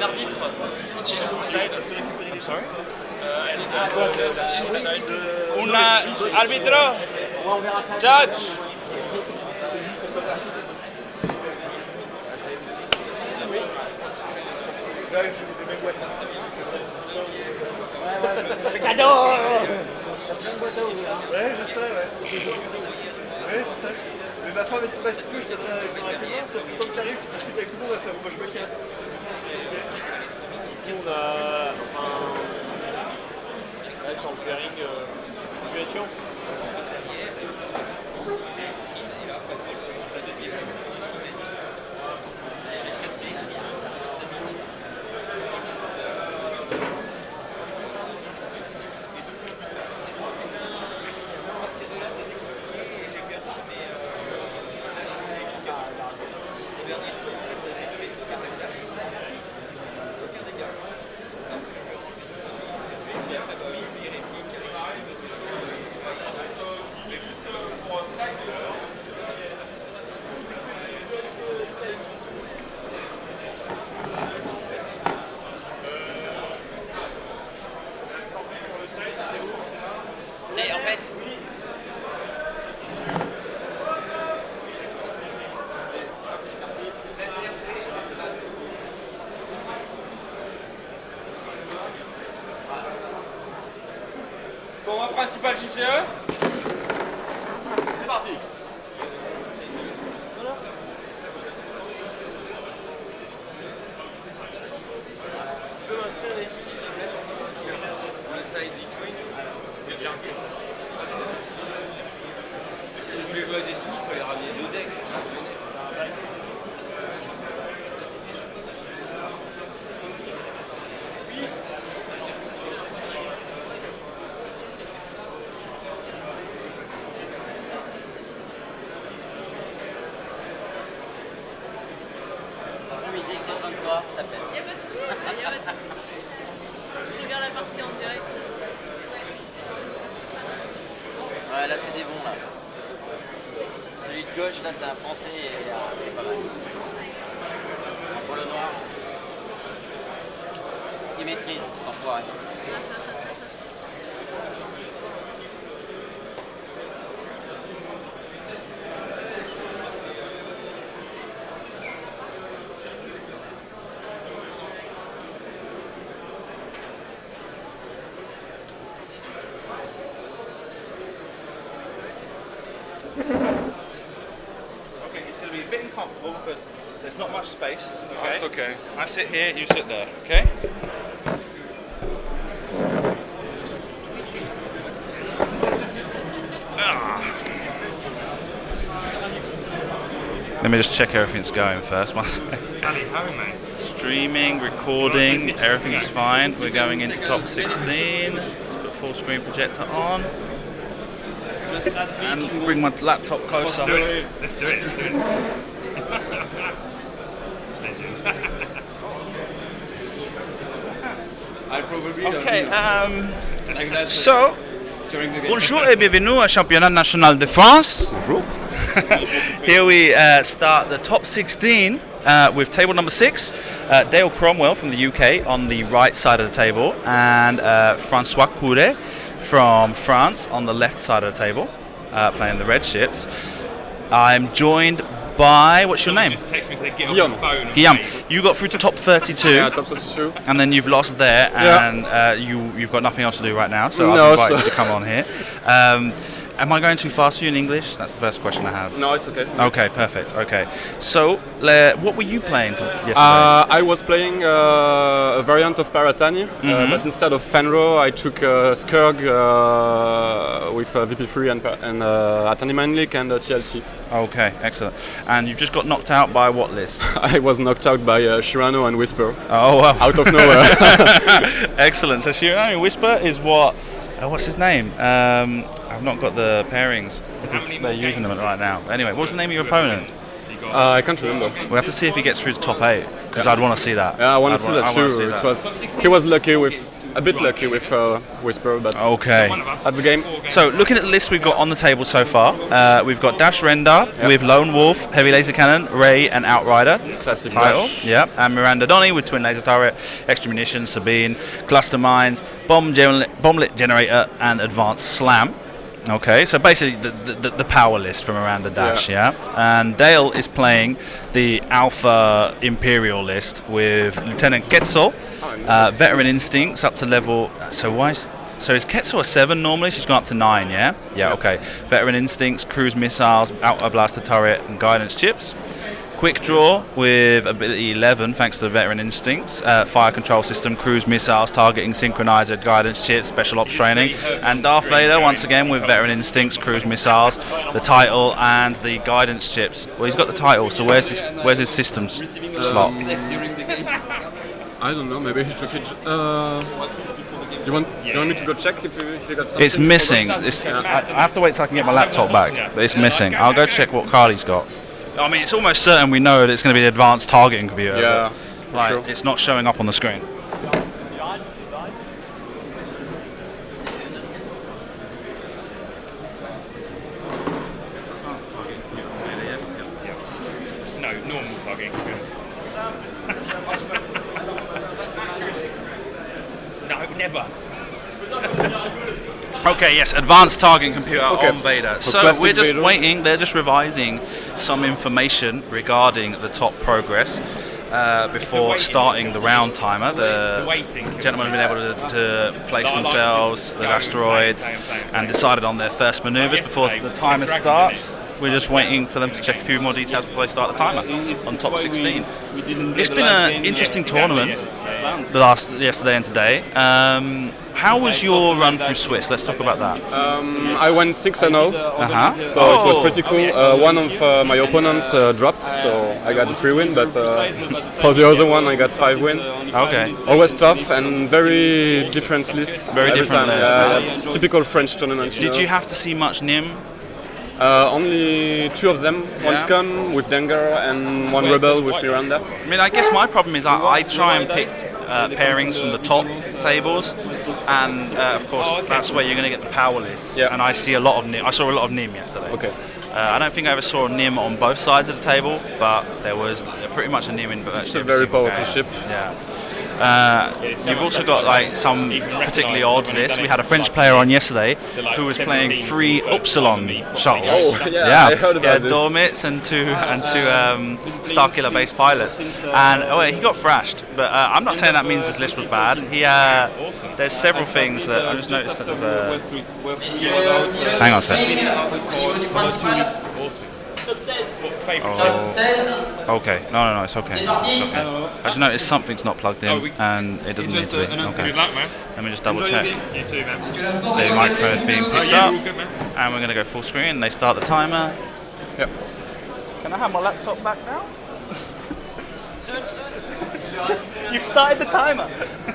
arbitre. I'm sorry? Un árbitro. Judge. Le cadeau. Ouais, je sais, ouais. Ouais, je sais. Mais ma femme m'a dit, bah si tu veux, je viendrai avec moi, sauf que tant que t'arrives, tu discutes avec tout le monde, elle fait, moi je me casse. On a, enfin, ouais, sur le clearing, situation. En fait, Tournoi principal JCE. C'est parti. Tu peux m'inscrire les filles, s'il te plaît? Je voulais jouer à des sous, il fallait ramener 2 decks. je lui ai dit écrire 23, je t'appelle. Il n'y a pas de souci, il y a pas de souci. Je regarde la partie en direct. Ouais, là c'est des bons là. Celui de gauche là c'est un français et il est pas mal. Pour le noir. Il maîtrise cet enfoiré. Okay, it's going to be a bit uncomfortable because there's not much space. Okay? That's okay. I sit here, you sit there. Okay? Let me just check everything's going first. One second. Tally ho, mate. Streaming, recording, everything's fine. We're going into top 16. Let's put full screen projector on. And bring my laptop closer. Let's do it. Legend. I'll probably Okay, like that. so, bonjour et bienvenue au Championnat National de France. Bonjour. Here we start the top 16 with table number 6. Dale Cromwell from the UK on the right side of the table, and François Couret from France on the left side of the table, playing the red ships. I'm joined by, what's your name? Just text me and say get off Guillaume. the phone. and Guillaume. play. You got through to top 32. Yeah, top 32. And then you've lost there, and you've got nothing else to do right now, so No, I've invited so- you to come on here. Am I going too fast for you in English? That's the first question I have. No, it's okay. Okay, perfect. Okay, so what were you playing yesterday? I was playing a variant of Paratani, but instead of Fenro, I took Skurg with VP3 and Atani Manlik and TLT. Okay, excellent. And you've just got knocked out by what list? I was knocked out by Shirano and Whisper Oh, wow. out of nowhere. Excellent. So Shirano Whisper is what? What's his name? I've not got the pairings because many they're more using them games? right now. Anyway, what's the name of your opponent? So you got I can't remember. We'll have to see if he gets through to top 8 because I'd want to see that. Yeah, I want to see that too. He was lucky with a bit lucky with Whisper, but Okay. that's the game. So looking at the list we've got on the table so far, we've got Dash Render with Lone Wolf, Heavy Laser Cannon, Ray, and Outrider. Classic Title. Dash. Yeah, and Miranda Donny with Twin Laser Turret, Extra Munitions, Sabine, Cluster Mines, Bomblet Generator, and Advanced Slam. Okay, so basically the power list from Miranda Dash, yeah. And Dale is playing the Alpha Imperial list with Lieutenant Quetzal, Veteran Instincts up to level. So is Quetzal a 7 normally? She's gone up to 9, yeah? Yeah, okay. Veteran Instincts, Cruise Missiles, Outer Blaster Turret, and Guidance Chips. Quick Draw with ability 11 thanks to the Veteran Instincts, Fire Control System, Cruise Missiles, Targeting Synchronizer, Guidance Chips, Special Ops Training, and Darth Vader once again with Veteran Instincts, Cruise Missiles, the title, and the Guidance Chips. Well, he's got the title, so where's his systems slot? I don't know, maybe he took it. You want me to go check if you got something? It's missing. I have to wait till I can get my laptop back, but it's missing. I'll go check what card he's got. I mean, it's almost certain we know that it's going to be the advanced targeting computer. Yeah, but, like, sure. It's not showing up on the screen. No, normal targeting computer. No, never. Okay, yes, advanced targeting computer Okay. on Vader. For So classic we're just Vader. waiting, they're just revising some information regarding the top progress before starting the round timer. The gentlemen have been able to place themselves, the asteroids, and decided on their first maneuvers before the timer starts. We're just waiting for them to check a few more details before they start the timer on top 16. It's been an interesting tournament yesterday and today. How was your run through Swiss? Let's talk about that. I went 6-0, so it was pretty cool. One of my opponents dropped, so I got a 3 win, but for the other one I got 5 win. Okay. Always tough and very different lists. Very every different time. lists. It's typical French tournament. Did you have to see much NIM? Only 2 of them, one Scum with Dengar and one Rebel with Miranda. I mean, I guess my problem is I try and pick pairings from the top tables, and of course that's where you're going to get the power list. Yeah. And I see a lot of NIM. I saw a lot of NIM yesterday. Okay. I don't think I ever saw a NIM on both sides of the table, but there was pretty much a NIM in both. It's a very powerful ship. Yeah. You've also got like some particularly odd lists. We had a French player on yesterday who was playing 3 Upsilon shuttles. Oh, yeah, I heard about this. Dormits and two Starkiller based pilots, and he got thrashed. But I'm not saying that means his list was bad. There's several things that I just noticed that there's a. Hang on a second. Oh. Okay. No, it's okay. It's okay. I just noticed something's not plugged in, and it doesn't need to be. Okay. Let me just double check. You too, man. The microphone is being picked up, and we're going to go full screen. They start the timer. Yep. Can I have my laptop back now? You've started the timer.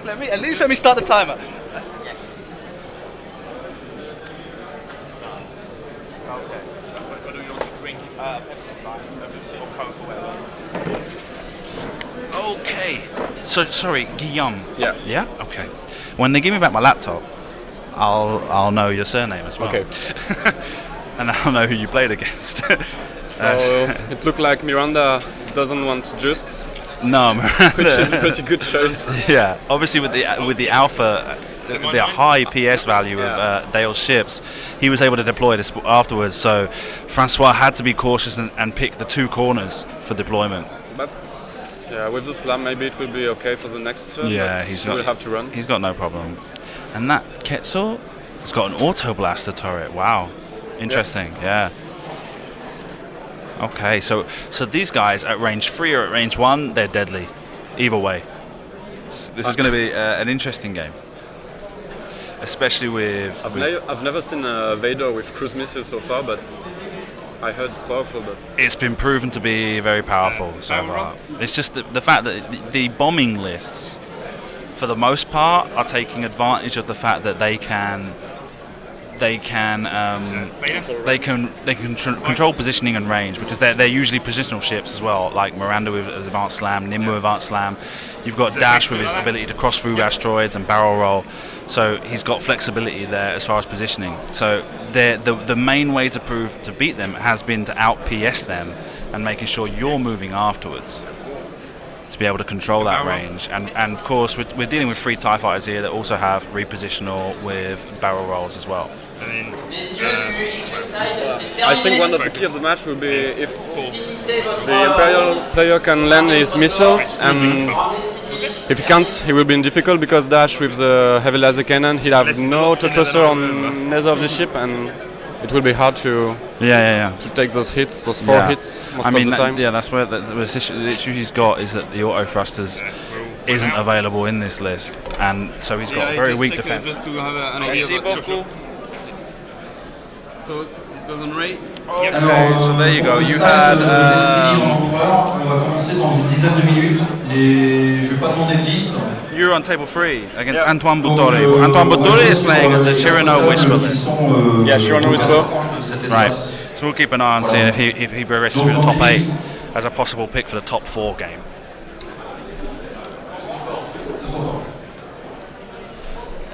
At least let me start the timer. Okay. Okay. So sorry, Guillaume. Yeah. Yeah. Okay. When they give me back my laptop, I'll know your surname as well. Okay. And I'll know who you played against. So it looked like Miranda doesn't want Justs, No, which is a pretty good choice. Yeah. Obviously, with the alpha, the high PS value of Dale's ships, he was able to deploy this afterwards. So François had to be cautious and pick the 2 corners for deployment. But yeah, with the slam, maybe it will be okay for the next turn. Yeah, he will have to run. He's got no problem. And that Quetzal has got an auto blaster turret. Wow, interesting. Yeah. Okay, so these guys at range 3 or at range 1, they're deadly. Either way, this is going to be an interesting game, especially with. I've never seen a Vader with cruise missiles so far, but I heard it's powerful. But it's been proven to be very powerful so far. It's just the fact that the bombing lists, for the most part, are taking advantage of the fact that they can they can control positioning and range, because they're usually positional ships as well, like Miranda with advanced slam, Nim with advanced slam. You've got Dash with his ability to cross through asteroids and barrel roll, so he's got flexibility there as far as positioning. So the main way to beat them has been to out PS them and making sure you're moving afterwards to be able to control that range. And of course we're dealing with 3 TIE fighters here that also have repositional with barrel rolls as well. I think one of the key of the match will be if the Imperial player can land his missiles, and if he can't, he will be in difficult, because Dash with the heavy laser cannon, he'll have no auto thruster on neither of the ship, and it will be hard to take those hits, those 4 hits most of the time. That's where the issue he's got is that the auto thrusters isn't available in this list, and so he's got a very weak defense. Just to have an idea about So this goes on Ray. Okay, so there you go. You had. On va commencer dans une dizaine de minutes. Je vais pas demander de liste. You're on table 3 against Antoine Boutori. Antoine Boutori is playing at the Chirano Whisper list. Yeah, Chirano Whisper. Right. So we'll keep an eye on seeing if he progresses through the top 8 as a possible pick for the top 4 game.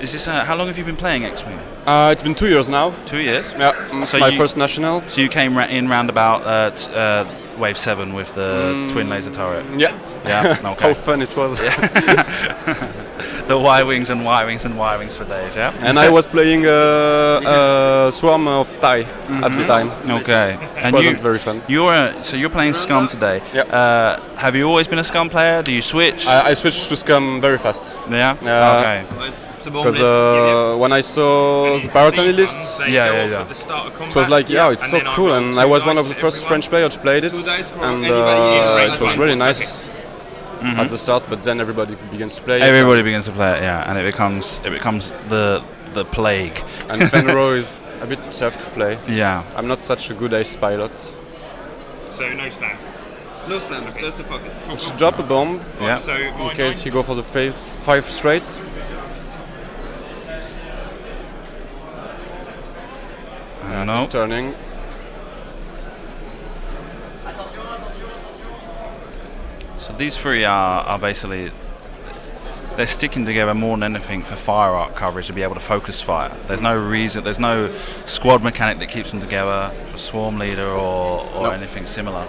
Is this how long have you been playing X-Wing? It's been 2 years now. 2 years? Yeah, it's So my you- first national. So you came in round about wave 7 with the twin laser turret. Yeah. Yeah. Okay. How fun it was. The Y-wings and Y-wings and Y-wings for days. Yeah. And I was playing a swarm of TIE at the time. Okay. It And wasn't very fun. you're playing Scum today. Yeah. Have you always been a Scum player? Do you switch? I switched to Scum very fast. Yeah. Okay. Because when I saw the Baratani lists, Yeah. it was like, yeah, it's so cool, and I was one of the first French players to play it, and it was really nice at the start, but then everybody begins to play it. Everybody begins to play it, yeah, and it becomes the plague. And Fenro is a bit tough to play. Yeah. I'm not such a good ace pilot. So no slam. No slam, just the focus. I should drop a bomb Yeah. So in case he go for the 5 straights. No. He's turning. So these 3 are basically, they're sticking together more than anything for fire arc coverage to be able to focus fire. There's no reason, there's no squad mechanic that keeps them together for swarm leader or anything similar.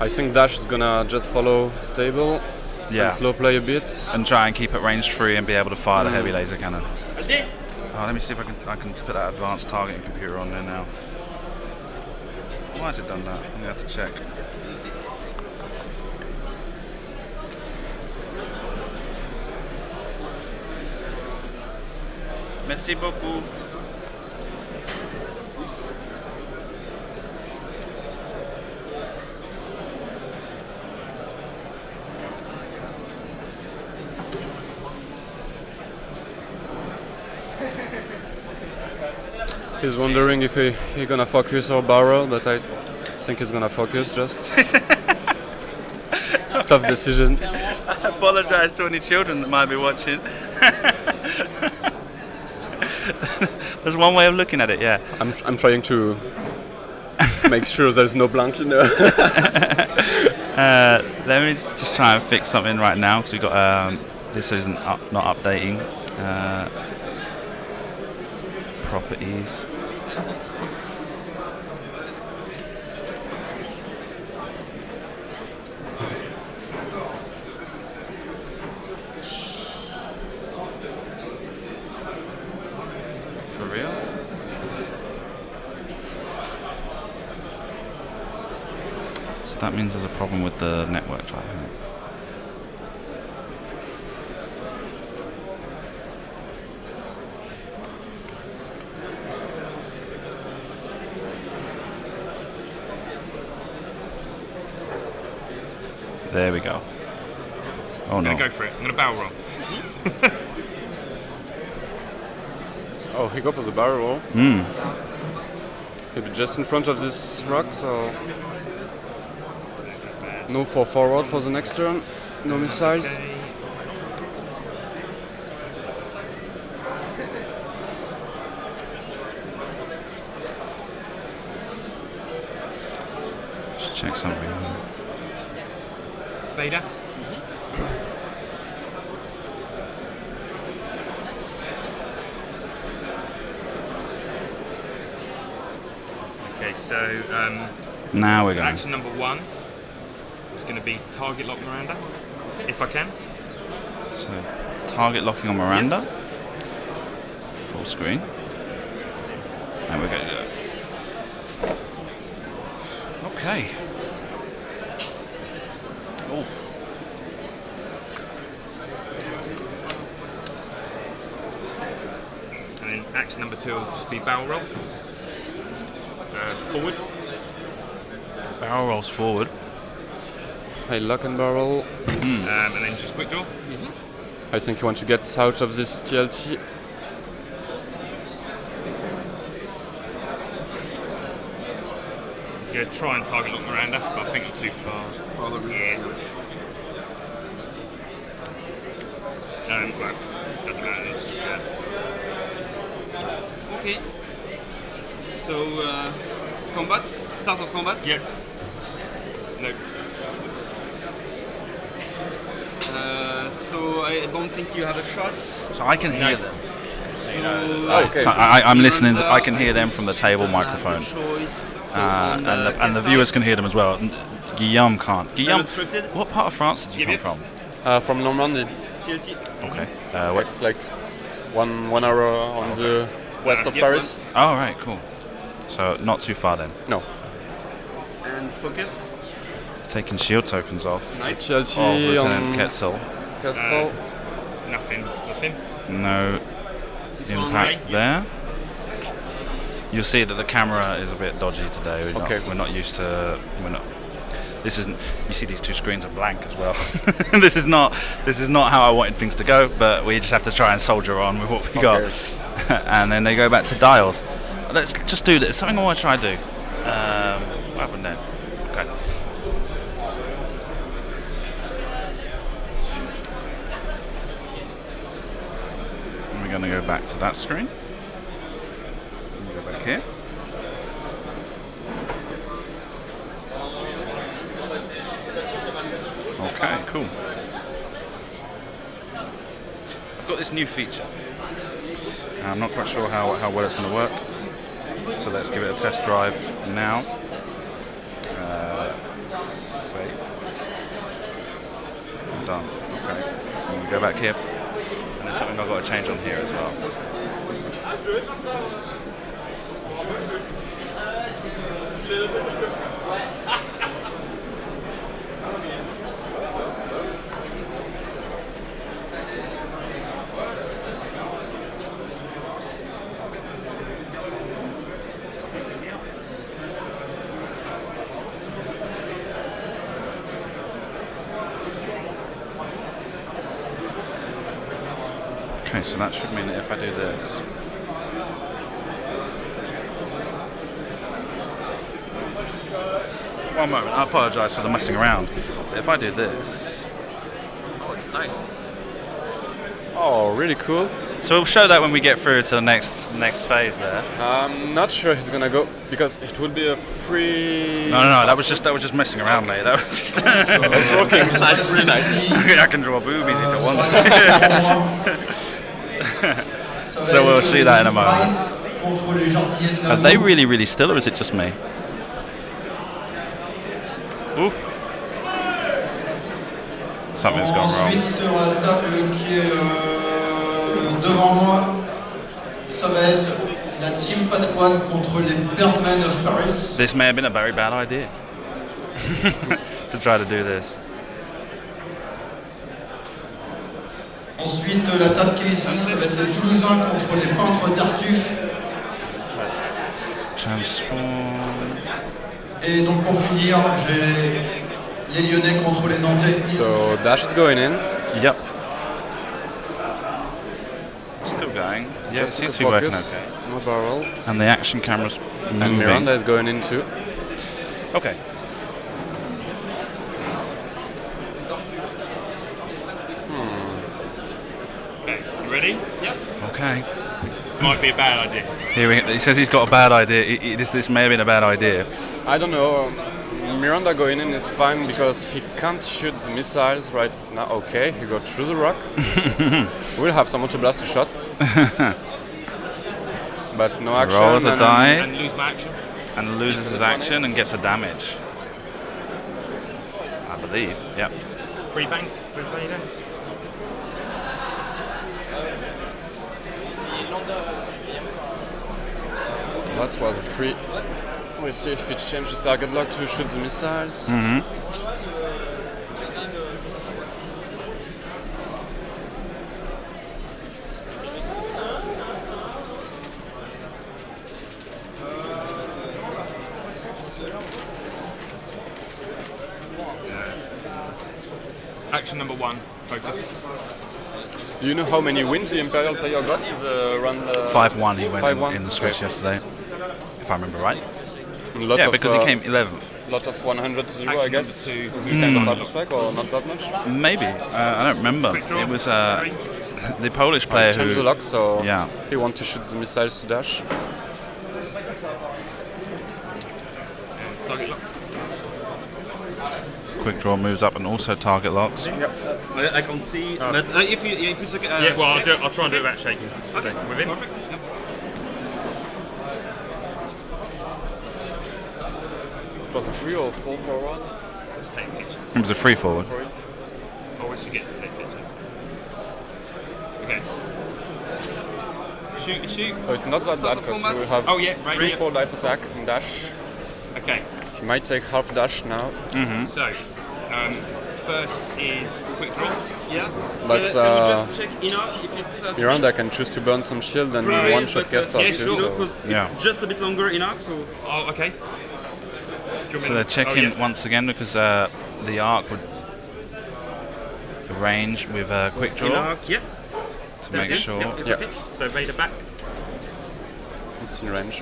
I think Dash is gonna just follow stable and slow play a bit. And try and keep it range 3 and be able to fire the heavy laser cannon. Let me see if I can put that advanced targeting computer on there now. Why has it done that? I'm gonna have to check. Merci beaucoup. He's wondering if he's gonna focus or barrel, but I think he's gonna focus just. Tough decision. I apologise to any children that might be watching. There's one way of looking at it, yeah. I'm trying to make sure there's no blank, you know. Let me just try and fix something right now, because we've got this isn't not updating. Properties. For real? So that means there's a problem with the network driver. There we go. Oh I'm no. gonna go for it. I'm gonna barrel roll. Oh, he go for the barrel roll. He'll be just in front of this rock, so no for forward for the next turn. No missiles. check something. Vader. Okay, so Now we're going. action number 1 is going to be target lock Miranda, if I can. So, target locking on Miranda. Yes. Full screen. And we're going to go. Okay. Oh. And then action number 2 will just be barrel roll. Forward. Barrel rolls forward. Hey, lock and barrel. And then just quick draw. I think you want to get out of this TLT. He's going to try and target lock Miranda, but I think I'm too far. Yeah. Well, doesn't matter. It's just Okay. So, combat? Start of combat? Yep. No. So I don't think you have a shot. So I can hear them. Okay. So I'm listening. I can hear them from the table microphone, So and the viewers can hear them as well. Guillaume can't. Guillaume, Unrestricted? what part of France did you come from? From Normandy. TLT. Okay. It's like one hour on the west of Yes, Paris. Oh, right, cool. So not too far then. No. And focus. Taking shield tokens off. TLT Oh, Lieutenant on Quetzal. Castle. Nothing. No This one, impact right? there. You'll see that the camera is a bit dodgy today. We're not used to. This isn't. You see, these two screens are blank as well. This is not how I wanted things to go. But we just have to try and soldier on with what we got. And then they go back to dials. Let's just do this. Something I want to try to do. What happened then? Okay. And we're going to go back to that screen. And we go back here. Okay, cool. I've got this new feature. I'm not quite sure how well it's going to work. So let's give it a test drive now. Save. Done. Okay. So we go back here. And there's something I've got to change on here as well. Okay, so that should mean that if I do this, one moment, I apologise for the messing around. But if I do this, Oh, it's nice. Oh, really cool. so we'll show that when we get through to the next phase there. I'm not sure he's gonna go because it would be a free. No, that was just messing around, mate. That was just. It's working. Nice, really nice. I can draw boobies if it wants. So we'll see that in a moment. Are they really, really still, or is it just me? Oof. Something's gone wrong. Ensuite, sur la table qui est devant moi, ça va être la Team Padawan contre les Birdmen of Paris. This may have been a very bad idea to try to do this. Ensuite, la table qui est ici, ça va être les Toulousains contre les Peintres d'Artuffe. Transform. Et donc pour finir, j'ai les Lyonnais contre les Nantais. So Dash is going in. Yep. Still going. Yeah, it seems to be working okay. No barrel. And the action camera's moving. And Miranda is going in too. Okay. Okay, you ready? Yep. Okay. This might be a bad idea. He says he's got a bad idea. This may have been a bad idea. I don't know. Miranda going in is fine because he can't shoot the missiles right now. Okay, he got through the rock. We'll have some auto blast to shot. But no action. Rolls a die And lose my action. and loses his action and gets a damage. I believe. Yep. Free bank with Vader. That was a free. We'll see if it changes target lock to shoot the missiles. Action number 1, focus. Do you know how many wins the Imperial player got in the round? 5-1 he went 5-1? in the Swiss yesterday, if I remember right. Yeah, Because he came 11th. lot of 100-0, I Action guess. number 2. With this kind of hyper strike, or not that much? Maybe. I don't remember. Quick draw. It was 3. the Polish player Change the who... lock, so Yeah. he want to shoot the missiles to dash. Target lock. Quick draw moves up and also target locks. I can see, but if you look at, Yeah, well, I'll try and do it without shaking. Okay, With him. perfect. Yeah. It was a 3 or 4 forward. Let's take a picture. It was a free forward. Always forget to take pictures. Okay. Shoot. So it's not that bad because we will have Oh, yeah, right, 3-4 dice attack and dash. Okay. He might take half dash now. So, first is quick draw. Yeah. But, Can you just check Enoch if it's Miranda can choose to burn some shield and right, one-shot but, caster yeah, too. sure. So. because Yeah. it's just a bit longer Enoch, so Oh, okay. So they're checking once again because the arc would arrange with a quick draw Enoch, yeah. to make That's it. sure. Yeah, it's Yeah. okay. So Vader back. It's in range.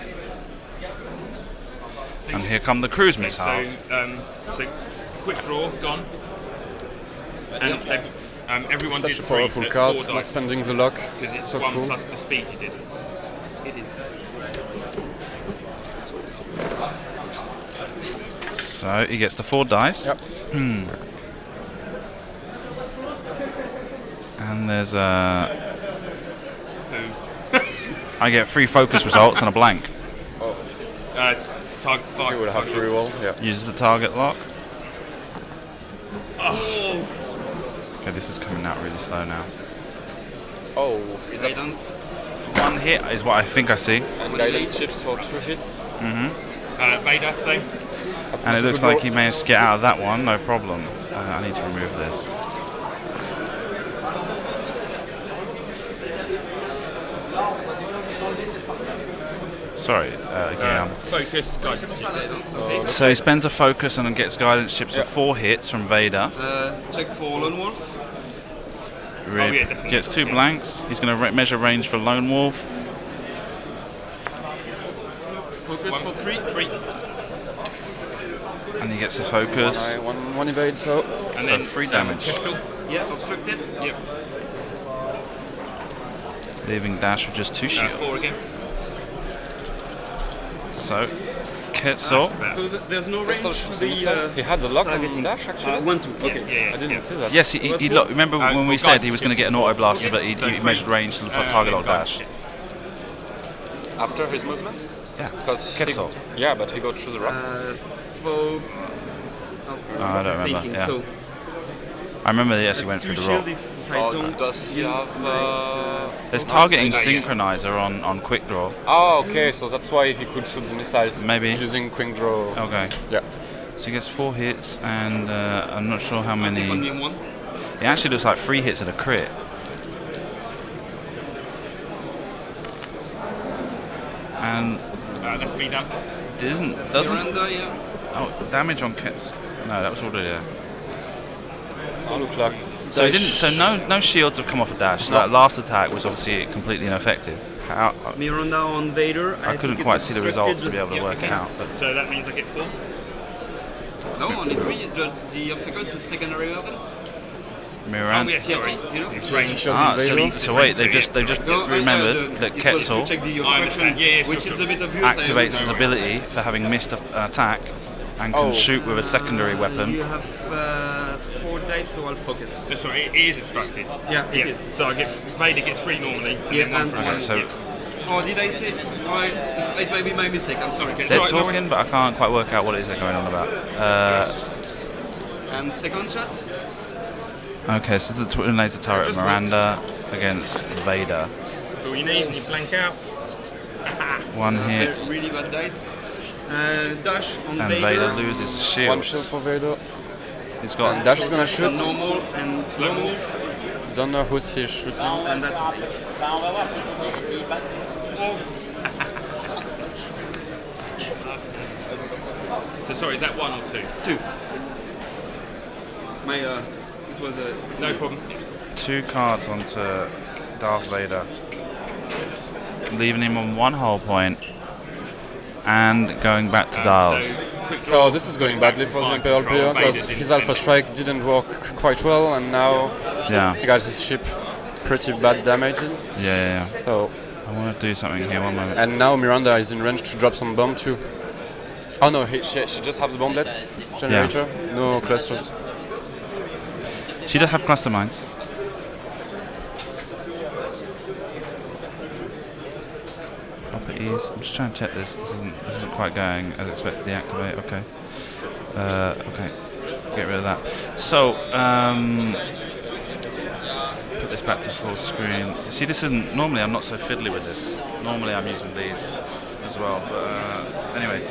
And here come the cruise Okay, missiles. so quick draw gone. And everyone Such did a 3, powerful so it's card, 4 not dice. spending the lock. Because it's So 1 cool. plus the speed you did. It is. So he gets the 4 dice. Yep. And there's I get 3 focus results and a blank. Target He will have to reroll. Yeah. Uses the target lock. Oh. Okay, this is coming out really slow now. Oh, Guidance. 1 hit is what I think I see. and guidance shifts for 2 hits. Vader, same. That's And not it a looks good like roll. he managed to get out of that one, no problem. I need to remove this. Sorry, again. Focus, guidance. So he spends a focus and then gets guidance chips for 4 hits from Vader. Check for Lone Wolf. yeah, definitely. Gets 2 blanks. He's going to measure range for Lone Wolf. Focus for 3. 3. And he gets his focus. One evade, so And So then 3 damage. Pistol. Yeah, obstructed. Yep. Leaving Dash with just 2 shields. 4 again. So, Quetzal. So there's no range Pistol to shoots the the missiles. He had the lock on dash actually. 1-2. Okay. Yeah. I didn't see that. Yes, he remember when we well, said he was going to get an auto blaster, Yeah, but he so measured three. range to the target lock dash. After his movements? Yeah, Because Quetzal. yeah, but he got through the rock. For I don't remember. thinking, Yeah. so I remember. Yes, he went two through the rock. shield if I Oh, don't does he have? There's targeting synchronizer on quick draw. Oh, okay. So that's why he could shoot the missiles. Maybe. Using quick draw. Okay. Yeah. So he gets 4 hits, and I'm not sure how many. only 1. It actually looks like 3 hits at a crit. And Let's speed up. doesn't Miranda, yeah. oh, damage on kits. No, that was already there. Oh, look like. So he didn't. So no shields have come off a dash. So that last attack was obviously completely ineffective. How, Miranda on Vader. I couldn't think quite it's see the results to be able to Yeah, work it okay. out. But So that means I get 4. No, on his 3, just the obstacles is secondary weapon. Miranda. Oh, yeah, sorry. You know? It's range. So wait, they've just No, remembered that it was to Quetzal check the I understand. obstruction, Yeah, yeah, which sure, is sure. a bit obvious. activates his ability for having missed an attack and can shoot with a secondary You weapon. have 4 days, so I'll focus. Sorry, it is obstructed. Yeah, it is. So Vader gets 3 normally. Yeah, and Okay, so oh, did I say? It may be my mistake. I'm sorry. they're talking, but I can't quite work out what it is they're going on about. And second shot. Okay, so the twin laser turret of Miranda against Vader. So you need, you blank out. One hit, Really bad dice. Dash on and Vader loses his shield. One shield for Vader. He's got Dash is gonna shoot. Normal and normal. Don't know who's he shooting. And that's Bah, on va voir s'il passe. So sorry, is that 1 or 2? 2. My it was a No problem. 2 cards onto Darth Vader, leaving him on 1 hull point and going back to dials. So, quick Oh, draw. this is going badly for the Imperial player because his Alpha Strike didn't work quite well, and now Yeah, he got his ship pretty bad damaging. yeah. So, I want to do something here, one moment. and now Miranda is in range to drop some bomb too. Oh no, she just has the bomblets generator, no clusters. She does have cluster mines. Properties. I'm just trying to check this. This isn't quite going as expected. Deactivate. Okay. Okay. Get rid of that. So put this back to full screen. See, this isn't normally. I'm not so fiddly with this. Normally, I'm using these as well. But anyway.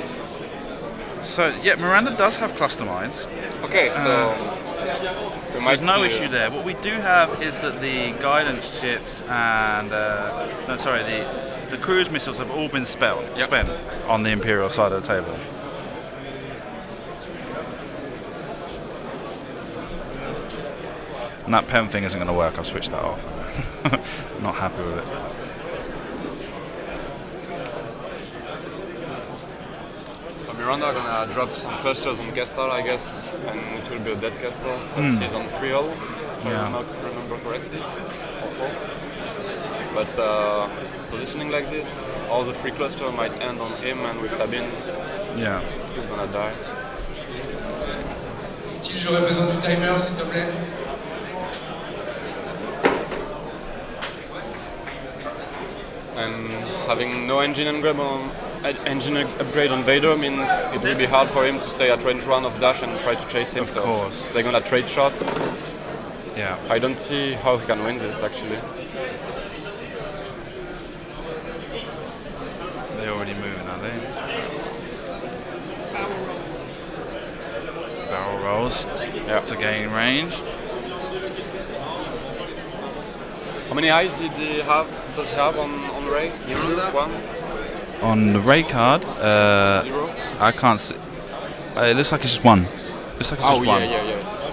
So yeah, Miranda does have cluster mines. Okay, so we There's no issue there. What we do have is that the guidance chips and the cruise missiles have all been spent on the Imperial side of the table. And that pen thing isn't going to work. I'll switch that off. Not happy with it. Miranda gonna drop some clusters on Castle, I guess, and it will be a dead Castle because he's on 3 hull, if I remember correctly, or 4. But positioning like this, all the 3 cluster might end on him, and with Sabine, Yeah. he's gonna die. J'aurais besoin du timer, s'il te plaît. And having no engine upgrade on Vader, I mean, it will be hard for him to stay at range 1 of Dash and try to chase him. Of course. They're gonna trade shots. Yeah. I don't see how he can win this actually. They're already moving, are they? Barrel rolls to gain range. How many eyes does he have on Ray? 2, 1, On the Ray card, 0? I can't see. It looks like it's just 1. Looks like it's just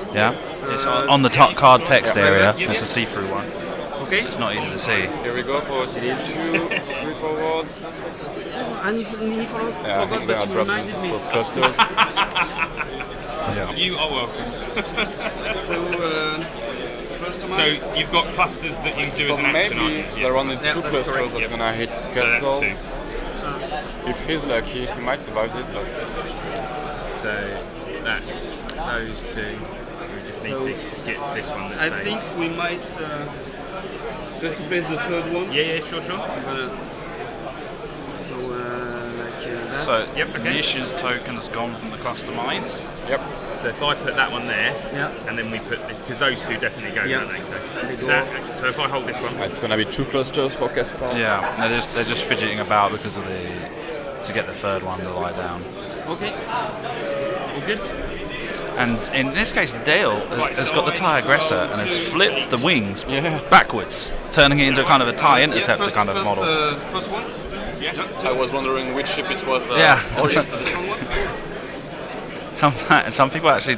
1. Yeah. It's on the top card text area. yeah. It's a see-through one. okay. It's not easy to see. Here we go for 2, 3 forward. And if you forgot, Yeah, I think they are but you dropping reminded me. those clusters. Yeah. You are welcome. First of So all, you've got clusters that you do as But an action, maybe aren't you? there are only Yeah, 2 that's clusters correct, that's yeah. gonna hit So that's Castle. 2. If he's lucky, he might survive this, but So that's those 2. So we just need So to get this one that's I safe. think we might just to place the third one. Yeah, sure. I'm gonna so like that. So Yep, okay. Munitions token has gone from the cluster mines. yep. So if I put that one there, Yeah. and then we put this, because those 2 definitely go, Yeah. don't they? So, They is go that, so if I hold this one, It's gonna be 2 clusters for Castle. Yeah, they're just fidgeting about because of to get the third one to lie down. Okay. All good. And in this case, Dale has got the TIE Aggressor and has flipped the wings backwards, turning it into a kind of a TIE Interceptor kind of model. First one. yeah. I was wondering which ship it was. Second one. Some people actually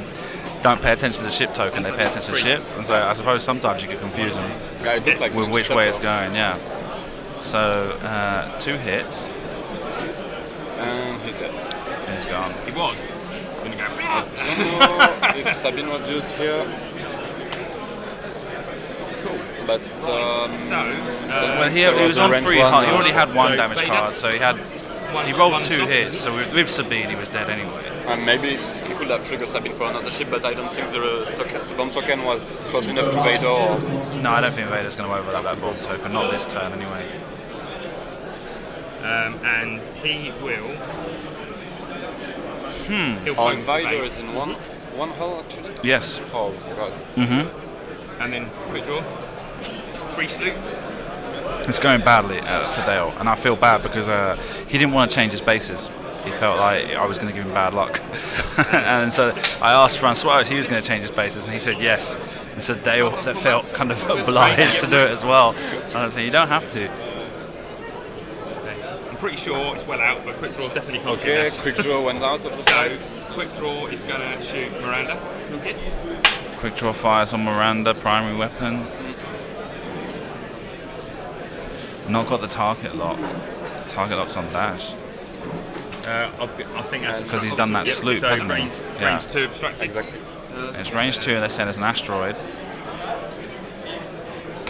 don't pay attention to the ship token; they pay attention to ships, and so I suppose sometimes you could confuse them Yeah, it looked like with an which way it's interceptor. going. Yeah. So 2 hits, And he's dead. and he's gone. He was going to go. I don't know if Sabine was used here. Cool. But Well, he was on range 3 one, hull. He already had 1 So damage Vader? card, so he rolled 2 hits. So with Sabine, he was dead anyway. And maybe he could have triggered Sabine for another ship, but I don't think the bomb token was close enough to Vader. Or... No, I don't think Vader's going to overlap that bomb token, not this turn anyway. And he will. He'll Oh, focus Vader evade. is in one hull actually? Yes. Oh god. And then quick draw. Free sloop. It's going badly for Dale, and I feel bad because he didn't want to change his bases. He felt like I was going to give him bad luck. And so I asked François if he was going to change his bases, and he said yes. And so Dale felt kind of obliged to do it as well. And I said, you don't have to. I'm pretty sure it's well out, but quick draw definitely can't Okay, shoot that. quick draw went out of the So sides. quick draw is going to shoot Miranda. Okay. Quick draw fires on Miranda, primary weapon. Not got the target lock. Target lock's on dash. I think that's Because he's done that sloop, so hasn't he? range, Yeah. range 2 obstructed. Exactly. It's range 2 and they're saying it's an asteroid.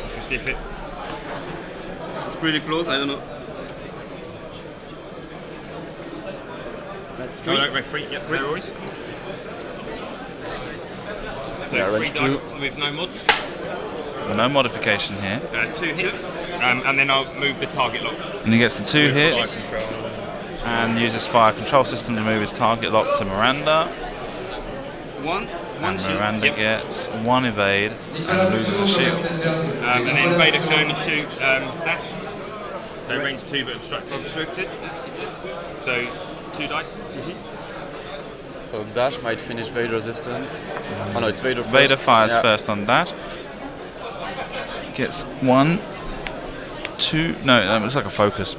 Should we see if it. It's pretty close, I don't know. That's Oh, three. no, red 3, yep, steroids. So Yeah, 3 range dice with no mods. No modification here. 2 hits. And then I'll move the target lock. And he gets the 2 Fire hits control. and uses fire control system to move his target lock to Miranda. One And shield. Miranda Yep. gets 1 evade and loses a shield. And then Vader can only shoot dash. So range 2 but obstructed. Obstructed. So 2 dice. So dash might finish Vader's this turn. Oh no, it's Vader first. Vader fires Yeah. first on dash. Gets 1, 2. No, that looks like a focus.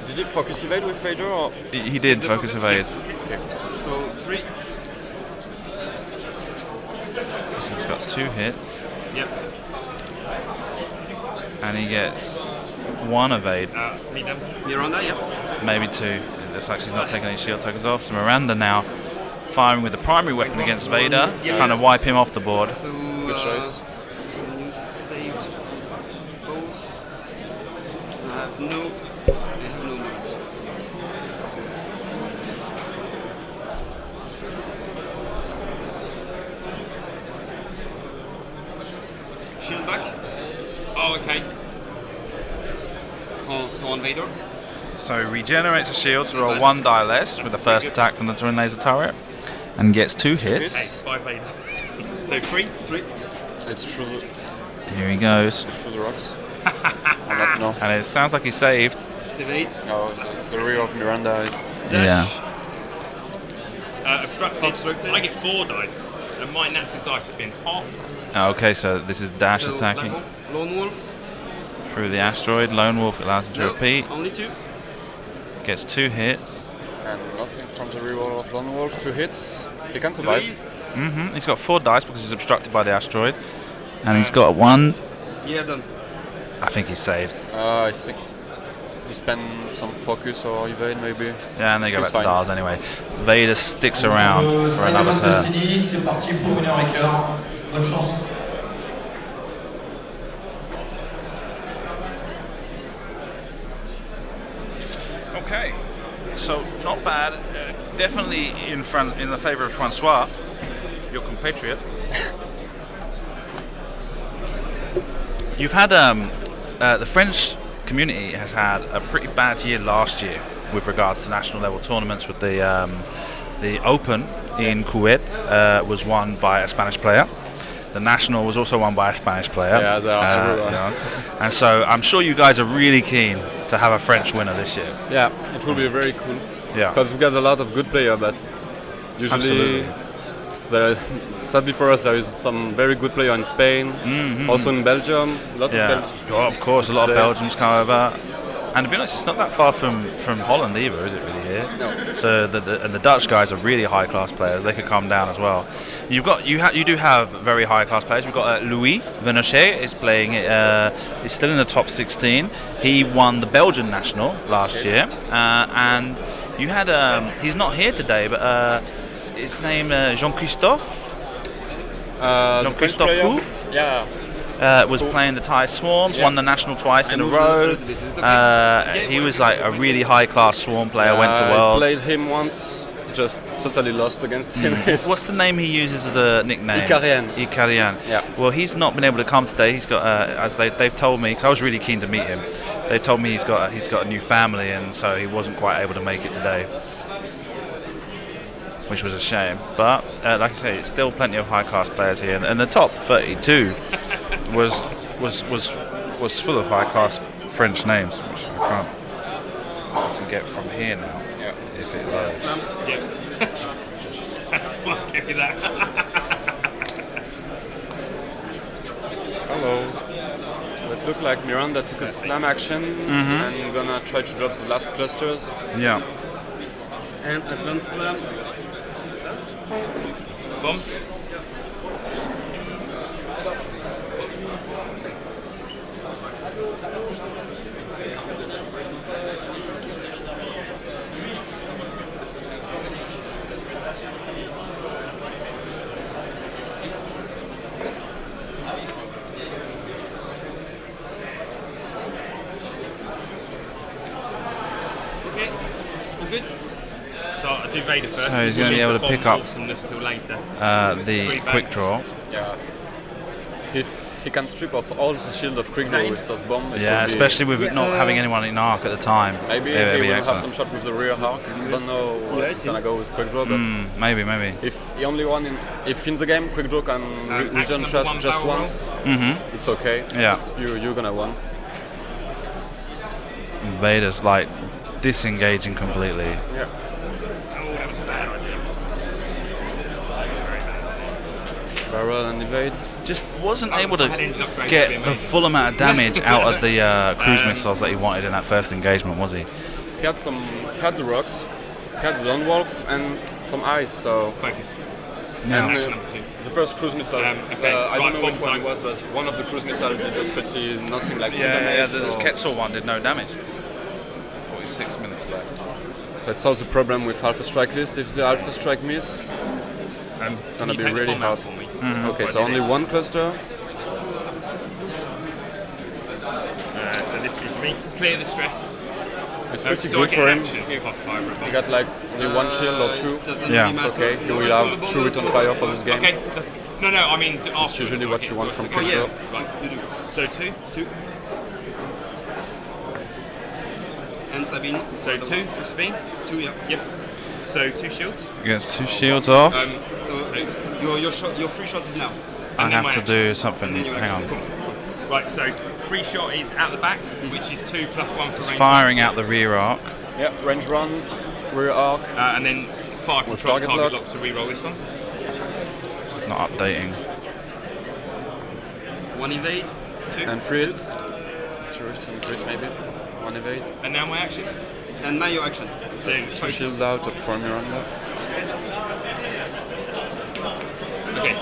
Did he focus evade with Vader or? He did focus evade. Okay. So three. So he's got 2 hits Yep. and he gets 1 evade, Meet them. Miranda, yeah. maybe 2. It looks like she's not taking any shield tokens off. So Miranda now firing with the primary weapon against Vader, Yes. trying to wipe him off the board. So, Good choice. Can you save both? I have no more. Shield back. Oh, okay. Oh, so on Vader. So regenerates a shield to roll 1 die less with the first attack from the twin laser turret, and gets 2 hits. Hey, by Vader. So 3. It's through the Here he goes, rocks. Or not, no. and it sounds like he's saved. Evade. No, the rear of Miranda is. Yeah. Obstructed. I get 4 dice. And my natural dice have been half. Okay, so this is dash So, attacking Lone Wolf. through the asteroid. Lone Wolf allows him to No, repeat. Only 2. Gets 2 hits. And nothing from the reroll of Lone Wolf. 2 hits. He can survive. He's got 4 dice because he's obstructed by the asteroid, and he's got 1. Yeah, done. I think he's saved. I think he spent some focus or evade maybe. Yeah, and they go He's back to fine. Dars anyway. Vader sticks around for another turn. C'est parti pour 1h15. Bonne chance. Okay, so not bad. Definitely in the favour of François, your compatriot. You've had the French community has had a pretty bad year last year with regards to national level tournaments. With the Open in Couret was won by a Spanish player. The National was also won by a Spanish player. Yeah, they are everywhere. you know. And so I'm sure you guys are really keen to have a French winner this year. Yeah, it will be very cool. Yeah. Because we got a lot of good players, but usually, sadly for us, there is some very good player in Spain, also in Belgium. A lot of Belgium. Well, of course, a lot of today. Belgians come over. And to be honest, it's not that far from Holland either, is it really here? No. So the Dutch guys are really high class players. They could come down as well. You do have very high class players. We've got Louis Venochet is playing. He's still in the top 16. He won the Belgian national last year, and you had he's not here today, but his name Jean-Christophe. Jean-Christophe who? Yeah. Was playing the Thai Swarms, won the national twice in a row. He was like a really high class Swarm player, went to I Worlds. played him once just totally lost against him. What's the name he uses as a nickname? Icarian. Yeah. Well, he's not been able to come today. He's got, as they've told me, because I was really keen to meet him. They told me he's got a new family, and so he wasn't quite able to make it today, which was a shame. But like I say, it's still plenty of high-class players here, and the top 32 was full of high-class French names, which I can't get from here now. Yeah. If it loads. Yeah. That's why I gave you that. Hello. It looked like Miranda took a slam action and gonna try to drop the last clusters. Yeah. And advanced slam. Bomb. Good. So I'll do Vader first. So he's going to be able to pick up till later. the quick draw. Yeah. If he can strip off all the shield of quick draw with those bomb. Yeah, especially with not having anyone in arc at the time. Maybe yeah, he will excellent. have some shot with the rear arc. Don't know what he's gonna go with quick draw, but Maybe. if he only one if in the game quick draw can return shot just once, it's okay. Yeah. You're gonna win. Vader's like disengaging completely. Yeah. Barrel and evade. Just wasn't able to get the full amount of damage out of the cruise missiles that he wanted in that first engagement, was he? He had the rocks, he had the lone wolf and some ice, so Focus. Yeah. and, the first cruise missile, I don't know which one it was, but one of the cruise missiles did pretty nothing like Yeah, damage. the so- Quetzal one did no damage. 46 minutes left. So it solves the problem with Alpha Strike list. If the Alpha Strike miss, it's gonna be really hard. Okay, so only one cluster. So this is me. Clear the stress. It's pretty Do I good get for an him. action? If he got like only one shield or two, Yeah. it's okay. He will have 2 return fire for this game. Okay. No, I mean It's usually what you want from quick draw. Right. So two. And Sabine. So 2 for Sabine. 2, yeah. Yep. So 2 shields. Gets 2 shields off. So your free shot is now. I and then have to my do something. Hang on. Right. So free shot is out the back, which is 2 + 1 for It's range. firing out the rear arc. Yeah, range run, rear arc. And then fire control target target lock. lock to reroll this one. This is not updating. 1 evade. 2. And 3 hits. 2 return crit maybe. 1 evade. And now my action. And now your action. So 2 focus. shield out for Miranda. Okay.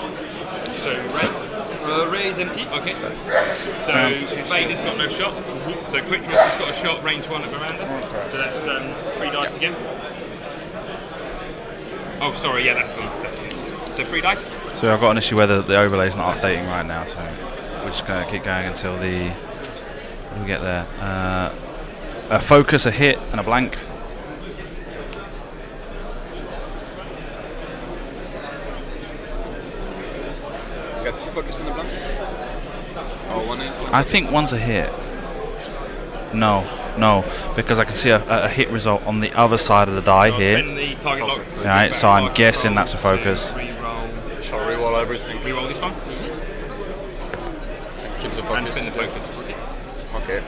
So Ray. Ray is empty. Okay. So Vader's got no shot. So Quick Draw's just got a shot, range 1 at Miranda. So that's 3 dice again. Oh, sorry, yeah, that's so 3 dice. So I've got an issue where the overlay's not updating right now, so we're just going to keep going until what do we get there? A focus, a hit, and a blank. He's got 2 focus in the blank. Oh, 1 hit. I think one's a hit. No, because I can see a hit result on the other side of the die So I'll here. spend the target lock. Right, so I'm guessing that's a focus. Reroll. Shall reroll everything. Reroll this one. Keep the And focus. spend the focus. Okay.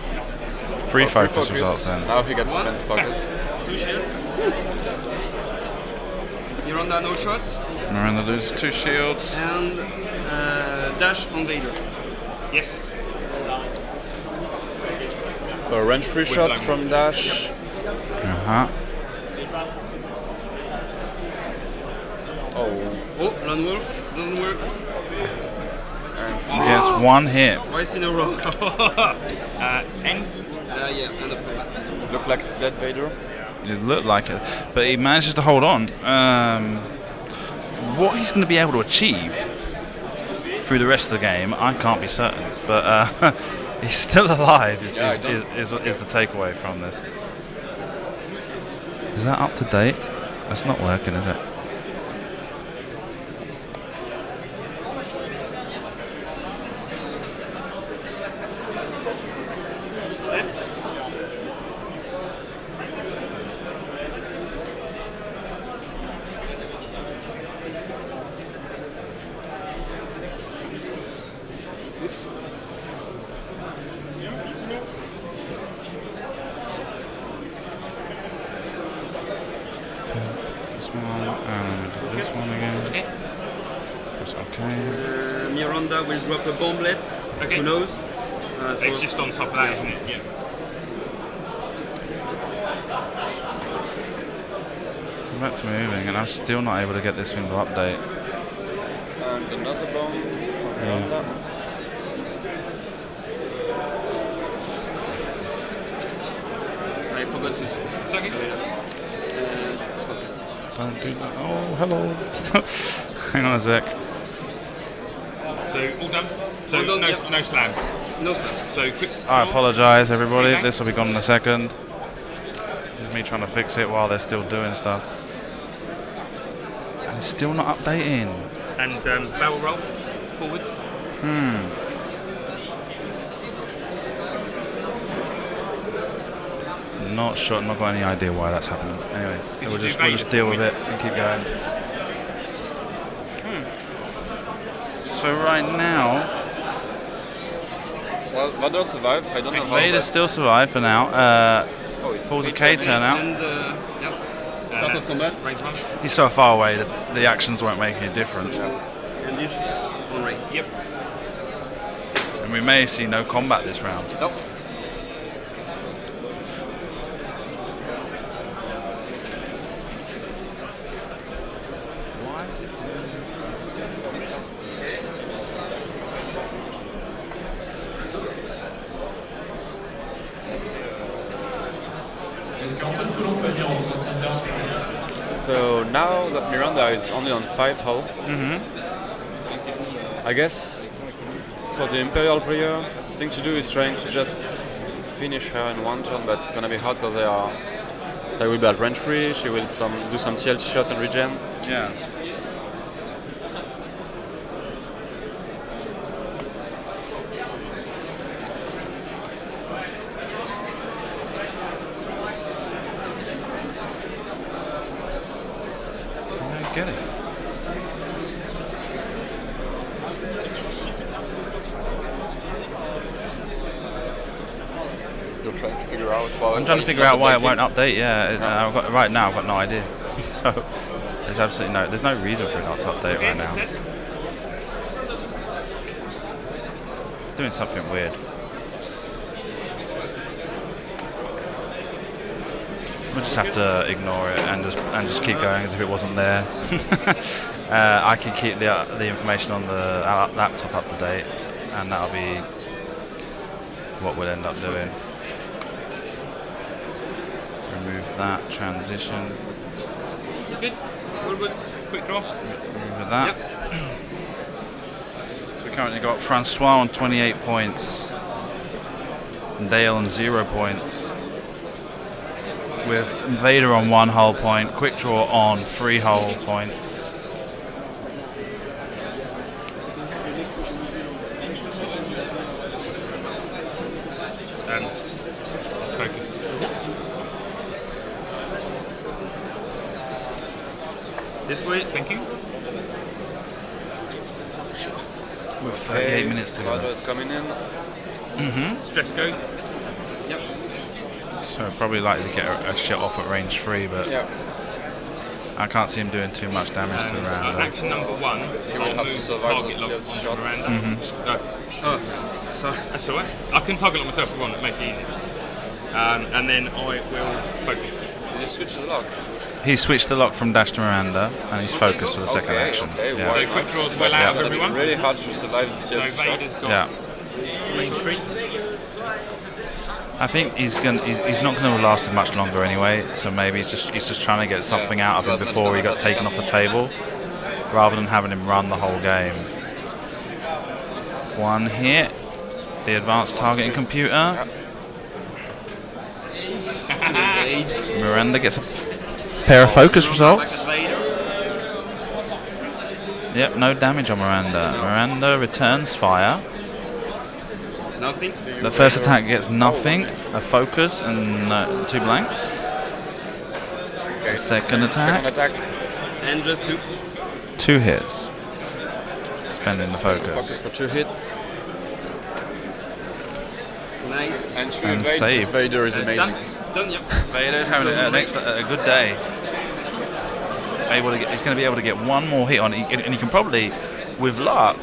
3 Well, focus results then. Now he gets to spend the focus. 2 shields. You're on that no shot. Miranda loses 2 shields. And dash on Vader. Yes. So range 3 shots from dash. Uh-huh. Oh, Oh, Lone Wolf. Doesn't work. and Gets 1 hit. Twice in a row. End. Yeah, end of combat. look like it's dead Vader. It looked like it, but he manages to hold on. What he's going to be able to achieve through the rest of the game, I can't be certain. But he's still alive. Is the takeaway from this? Is that up to date? That's not working, is it? This one and this one again. That's okay. Miranda will drop a bomblet. Okay. Who knows? It's just on top of that, isn't it? Yeah. Come back to moving, and I'm still not able to get this thing to update. And another bomb from Miranda. I forgot to. It's okay. Don't do that. Oh, hello. Hang on a sec. So all done. So All done, no, yeah. no slam. No slam. So quick. I apologise, everybody. Okay. This will be gone in a second. This is me trying to fix it while they're still doing stuff. And it's still not updating. And barrel roll forwards. Not sure. Not got any idea why that's happening. Anyway, Did we'll you just do deal with Vader it and keep going. So right now, Well, Vader survived. I don't know how. Vader but- still survived for now. Oh, it's Paul's a K K turn out. And start of combat. Range 1. He's so far away that the actions won't make any difference. And this on right. Yep. And we may see no combat this round. Nope. Why is it doing this? So now that Miranda is only on 5 hull, I guess for the Imperial player, the thing to do is trying to just finish her in one turn, but it's gonna be hard because they will be at range 3. She will do some TLT shot and regen. Yeah. I don't get it. You're trying to figure out why. I'm trying to figure out why it won't update. Yeah, right now I've got no idea. So there's absolutely there's no reason for it not to update right now. It's doing something weird. We'll just have to ignore it and just keep going as if it wasn't there. I can keep the information on the laptop up to date, and that'll be what we'll end up doing. Remove that transition. Good. All good. Quick draw. Remove that. We currently got François on 28 points, and Dale on 0 points. With Vader on 1 hull point, Quick Draw on 3 hull points. And just focus. This way, thank you. With 38 minutes to Vader go. is coming in. Stress goes. Yep. So probably likely to get a shot off at range 3, but Yeah. I can't see him doing too much damage to the round. Action number 1. He will have to survive those TLT shots. Oh, sorry. That's alright. I can target lock myself if I want to make it easy. And then I will focus. Did you switch the lock? He switched the lock from dash to Miranda, and he's focused for the second Okay, action. okay, Yeah. why So quick not? draws well out of It's everyone. really hard to survive the So TLT Vader's shots. got Yeah. range 3. I think he's not going to last much longer anyway. So maybe he's just trying to get something out of him before he gets taken off the table, rather than having him run the whole game. 1 hit. The advanced targeting computer. Miranda gets a pair of focus results. Yep, no damage on Miranda. Miranda returns fire. Nothing. The first attack gets nothing, a focus and 2 blanks. The second attack, And just 2. 2 hits. Spending the Focus focus. for 2 hits. Nice. And 3 And evades. save. This Vader is amazing. Done, yep. Vader's having a good day. He's going to be able to get one more hit on it, and he can probably, with luck,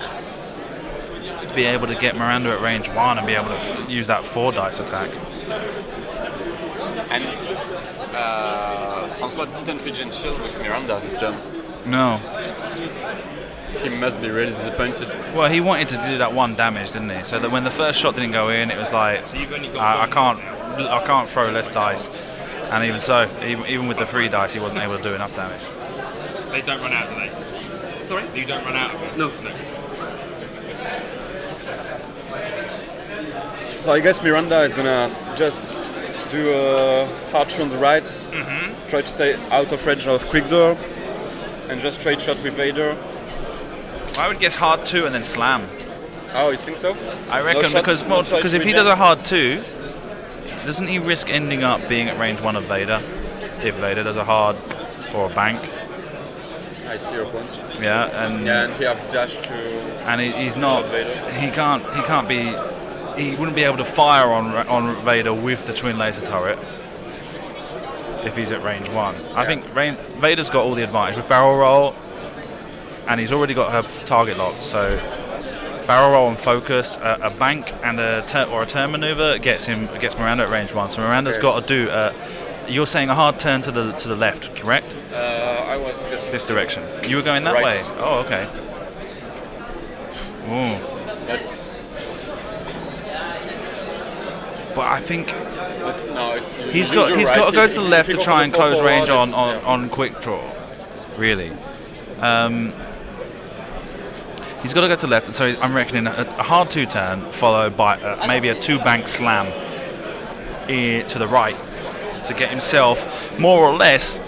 be able to get Miranda at range 1 and be able to use that 4 dice attack. And François didn't regen shield with Miranda this turn. No. He must be really disappointed. Well, he wanted to do that 1 damage, didn't he? So that when the first shot didn't go in, it was like, So you've only got I can't throw less dice. And even so, even with the 3 dice, he wasn't able to do enough damage. They don't run out, do they? Sorry? You don't run out of them? No. So I guess Miranda is gonna just do a hard shot on the right, try to stay out of range of quick draw, and just straight shot with Vader. I would guess hard 2 and then slam. Oh, you think so? I reckon shots, no try because to if he regen? does a hard 2, doesn't he risk ending up being at range 1 of Vader? If Vader does a hard or a bank. I see your point. Yeah, and Yeah, and he have dash to. and he's not. Vader. He can't be. He wouldn't be able to fire on Vader with the twin laser turret if he's at range 1. I think Vader's got all the advantage with barrel roll, and he's already got her target locked. So barrel roll and focus, a bank and a turn maneuver gets Miranda at range 1. So Miranda's got to do. You're saying a hard turn to the left, correct? I was guessing This direction. You were going that Right. way. Oh, okay. Ooh. That's. But I think He's got to go to the left to try and close range on yeah. on quick draw. Really. He's got to go to the left, so I'm reckoning a hard 2 turn followed by maybe a 2 bank slam to the right to get himself more or less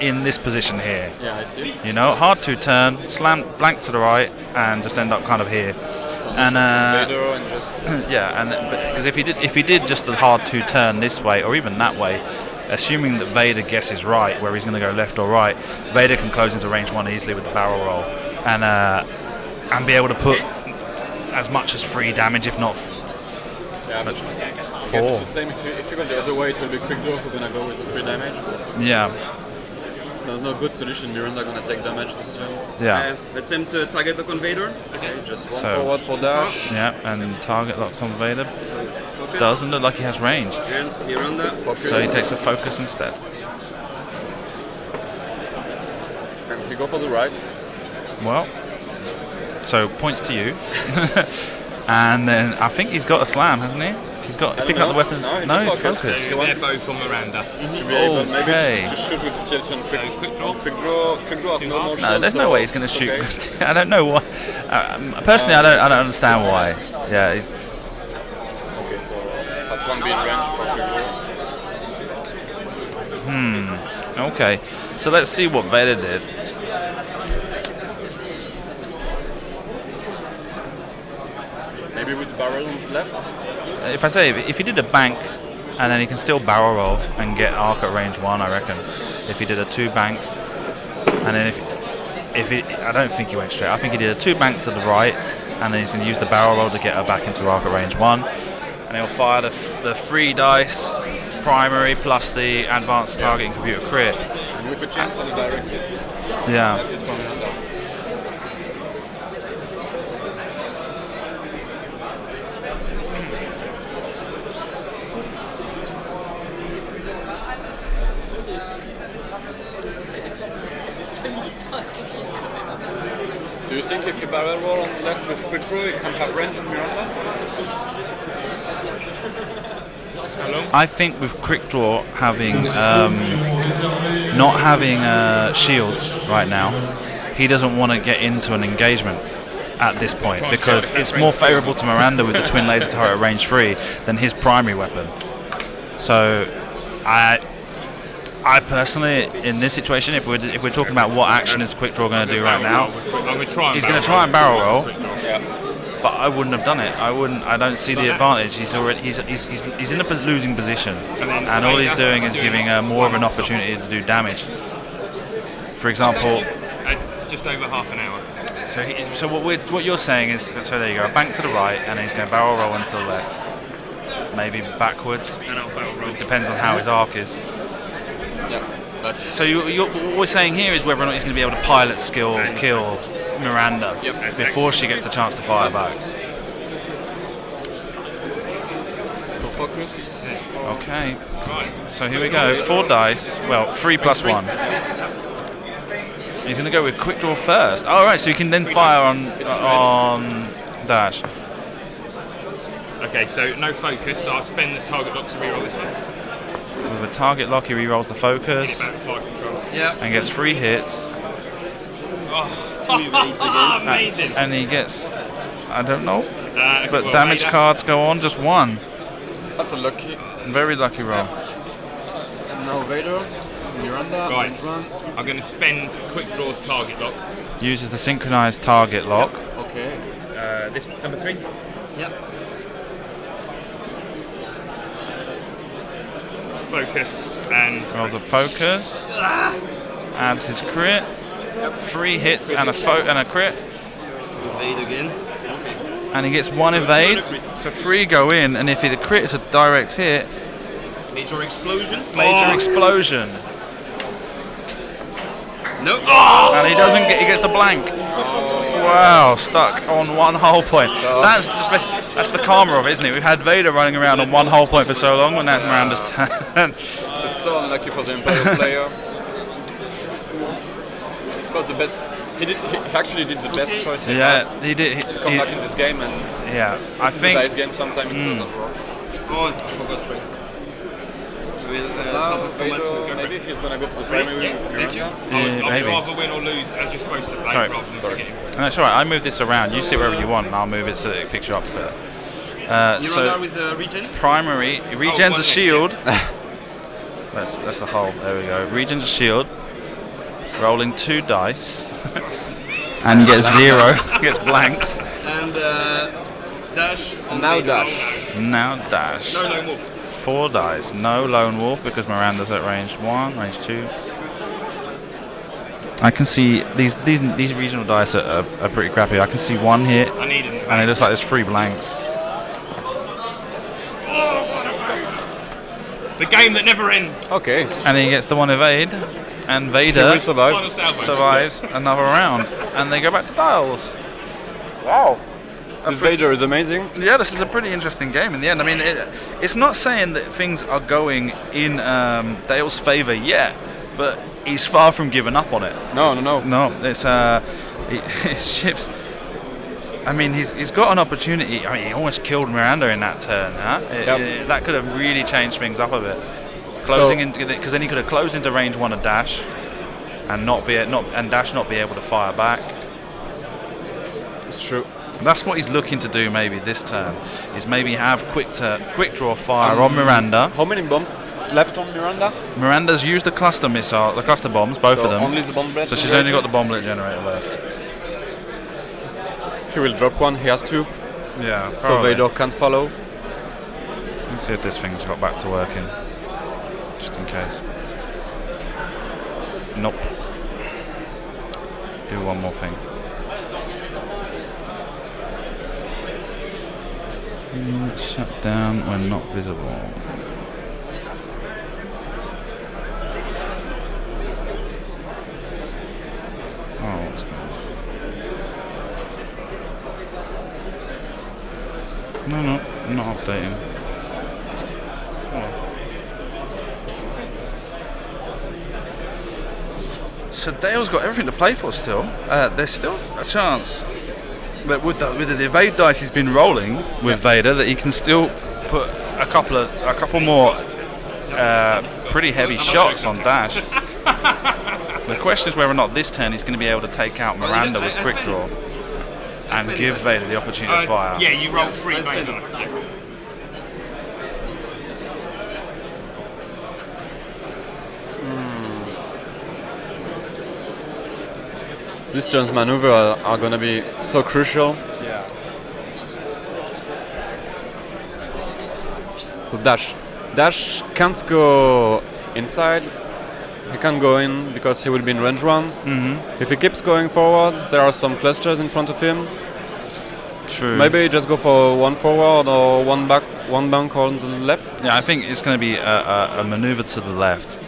in this position here. Yeah, I see. You know, hard 2 turn, slam blank to the right, and just end up kind of here. And Vader and just. yeah, and because if he did just the hard 2 turn this way or even that way, assuming that Vader guesses right where he's going to go left or right, Vader can close into range 1 easily with the barrel roll and be able to put as much as 3 damage, if not Yeah, but I 4. guess it's the same. If you go the other way, it will be quick draw. We're gonna go with the 3 damage. Yeah, There's no good solution. Miranda gonna take damage this turn. yeah, Attempt to target the conveyor. Okay, just one So- forward for dash. yeah, and target locks on Vader. Focus. Doesn't look like he has range, And Miranda. Focus. so he takes a focus instead. And we go for the right. Well, so points to you. And then I think he's got a slam, hasn't he? He's got don't pick up the know. weapons. No, he No, just he's focused. focused. He They're wants both on Miranda. to be able maybe Okay. to shoot with the tilt and quick draw. Quick draw has no more No, shots, there's no so way he's going to shoot. okay. I don't know why. Personally, I don't understand why. Yeah, he's, Okay, so that one being range for quick draw. okay. So let's see what Vader did. Maybe with barrel on the left. If I say if he did a bank, and then he can still barrel roll and get arc at range 1, I reckon. If he did a 2 bank, and then if he, I don't think he went straight. I think he did a 2 bank to the right, and then he's going to use the barrel roll to get her back into arc at range 1, and he'll fire the 3 dice primary plus the advanced targeting computer crit. And with a chance on the direct hit. Yeah. That's it from Miranda. Do you think if you barrel roll on the left with quick draw, you can have range on Miranda? I think with quick draw having not having shields right now, he doesn't want to get into an engagement at this point because it's more favourable to Miranda with the twin laser turret at range 3 than his primary weapon. So I I personally, in this situation, if we're talking about what action is Quick Draw going to do right now, he's going to try and barrel roll. But I wouldn't have done it. I don't see the advantage. He's in a losing position, and all he's doing is giving more of an opportunity to do damage. For example, just over half an hour. So what you're saying is, so there you go, bank to the right, and he's going to barrel roll into the left, maybe backwards. And I'll barrel roll. It depends on how his arc is. So what we're saying here is whether or not he's going to be able to pilot skill kill Miranda before she gets the chance to fire back. Focus. Okay. So here we go. 4 dice. Well, 3 plus 1. He's going to go with Quick Draw first. Oh, right. So you can then fire on dash. Okay. So no focus. So I'll spend the target lock to reroll this one. With a target lock, he rerolls the focus and gets 3 hits. Amazing. And he gets, I don't know, but damage cards go on, just 1. That's a lucky. Very lucky roll. And now Vader, Miranda, Right. I'm going to spend Quick Draw's target lock. Uses the synchronized target lock. Okay. This number 3. Yep. Focus and Rolls a focus. Adds his crit. 3 hits and a crit. Evade again. Okay. And he gets 1 evade. So 3 go in, and if the crit is a direct hit, major explosion. major explosion. No. And he doesn't get. He gets the blank. Wow, stuck on 1 hull point. That's the karma of it, isn't it? We've had Vader running around on 1 hull point for so long, and that's Miranda's turn. It's so unlucky for the Imperial player. It was the best. He actually did the best choice. He did. To come back in this game, and I this think is a dice game. Sometimes it doesn't work. Oh, I forgot 3. We'll Now Vader, maybe he's gonna go for the primary with Miranda. I'd maybe. rather win or lose as you're supposed to play Sorry. rather than forgetting. No, it's alright. I move this around. You sit wherever you want, and I'll move it so that it picks you up better. You So run with the regen? primary regens one a next, shield. That's the hull. There we go. Regens a shield. Rolling 2 dice, and you get 0. Gets blanks. And dash. Now dash. Now dash. No lone wolf. 4 dice. No lone wolf because Miranda's at range 1, range 2. I can see these regional dice are pretty crappy. I can see 1 hit, I need it. and it looks like there's 3 blanks. The game that never ends. Okay. And he gets the 1 evade, and He Vader will survive. Final salvo. survives another round, and they go back to dials. Wow. This Vader is amazing. Yeah, this is a pretty interesting game in the end. I mean, it's not saying that things are going in Dale's favour yet, but he's far from giving up on it. No. No, it's his ships. I mean, he's got an opportunity. I mean, he almost killed Miranda in that turn. Huh? That could have really changed things up a bit. Closing into, because then he could have closed into range 1 of dash, and dash not be able to fire back. It's true. That's what he's looking to do maybe this turn, is maybe have quick draw fire on Miranda. How many bombs left on Miranda? Miranda's used the cluster bombs, both of them. Only the bomb blast. So she's only got the bomblet generator left. He will drop 1. He has to. Yeah. So probably. Vader can't follow. Let's see if this thing's got back to working, just in case. Nope. Do one more thing. Shut down when not visible. Oh, what's going on? No, I'm not updating. So Dale's got everything to play for still. There's still a chance that with the evade dice he's been rolling with Vader, that he can still put a couple more pretty heavy shots on dash. The question is whether or not this turn he's going to be able to take out Miranda with quick draw and give Vader the opportunity to fire. Yeah, you rolled 3 Vader. These turns maneuver are gonna be so crucial. Yeah. So Dash can't go inside. He can't go in because he will be in range 1. If he keeps going forward, there are some clusters in front of him. True. Maybe just go for one forward or one bank on the left. Yeah, I think it's going to be a maneuver to the left.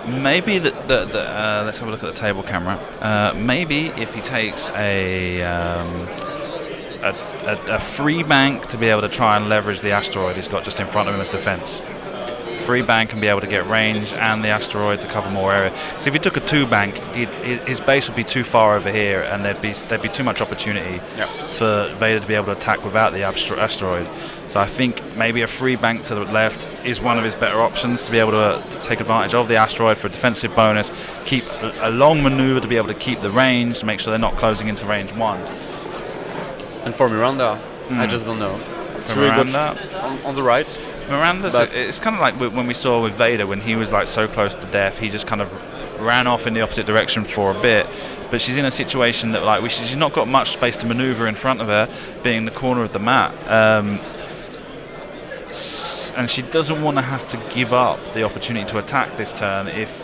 Maybe let's have a look at the table camera. Maybe if he takes a free bank to be able to try and leverage the asteroid he's got just in front of him as defense. Free bank and be able to get range and the asteroid to cover more area. Because if he took a 2 bank, his base would be too far over here, and there'd be too much opportunity for Vader to be able to attack without the asteroid. So I think maybe a free bank to the left is one of his better options to be able to take advantage of the asteroid for a defensive bonus. Keep a long maneuver to be able to keep the range, to make sure they're not closing into range 1. And for Miranda, I just don't know. For Miranda, on the right. Miranda's it's kind of like when we saw with Vader when he was like so close to death, he just kind of ran off in the opposite direction for a bit. But she's in a situation that like she's not got much space to maneuver in front of her, being the corner of the map, and she doesn't want to have to give up the opportunity to attack this turn if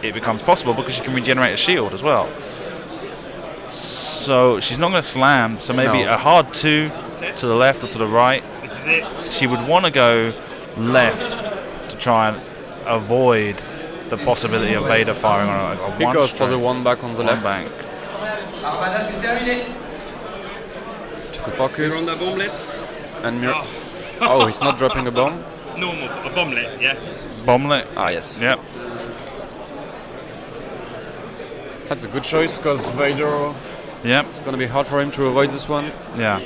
it becomes possible, because she can regenerate a shield as well. So she's not going to slam. So maybe a hard 2 to the left or to the right. This is it. She would want to go left to try and avoid the possibility of Vader firing on a He one goes for strike. the one back on the left. Bank. Took a focus. You're on the bomblet. And oh, he's not dropping a bomb. Normal, a bomblet, yeah. Bomblet. Ah, yes. Yep. That's a good choice because Vader. Yep. It's gonna be hard for him to avoid this one. Yeah.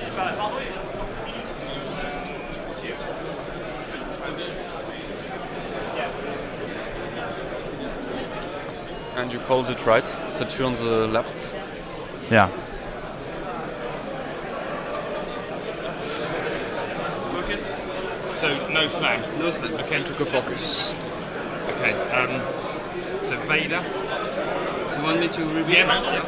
And you called it right. So 2 on the left. Yeah. Focus. So no slam. No slam. Okay, Took a focus. Okay. So Vader. You want me to reveal? Yeah.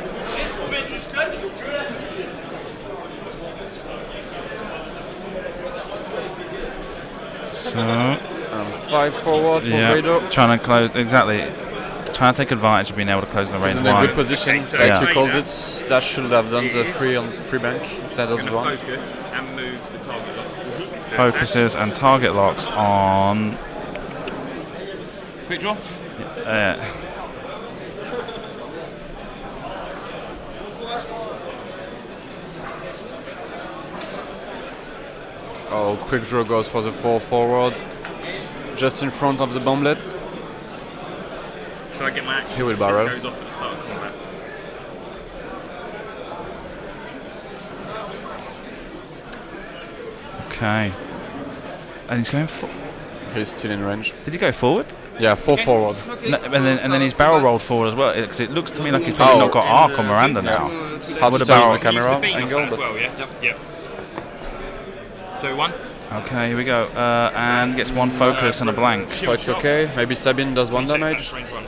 So 5 forward for Vader. trying to close exactly. Trying to take advantage of being able to close in the range He's in a 1. good position. Okay, so Like you Vader called it. Dash should have done the 3 on 3 bank instead of Going the to 1. focus and move the target lock. Focuses and target locks on. Quick draw. Oh, quick draw goes for the 4 forward. Just in front of the bomblet. So I get my action. He will barrel. This goes off at the start of combat. Okay. And he's going for. He's still in range. Did he go forward? Yeah, 4 forward. No, and then he's barrel rolled forward as well. Because it looks to me like he's probably not got arc on Miranda now. Hard Would to a tell barrel- with the camera Use the beam off angle, that as but well, yeah? Yep. So 1. Okay, here we go. And gets 1 focus and a blank. so it's okay. Maybe Sabine does 1 damage. That's range 1.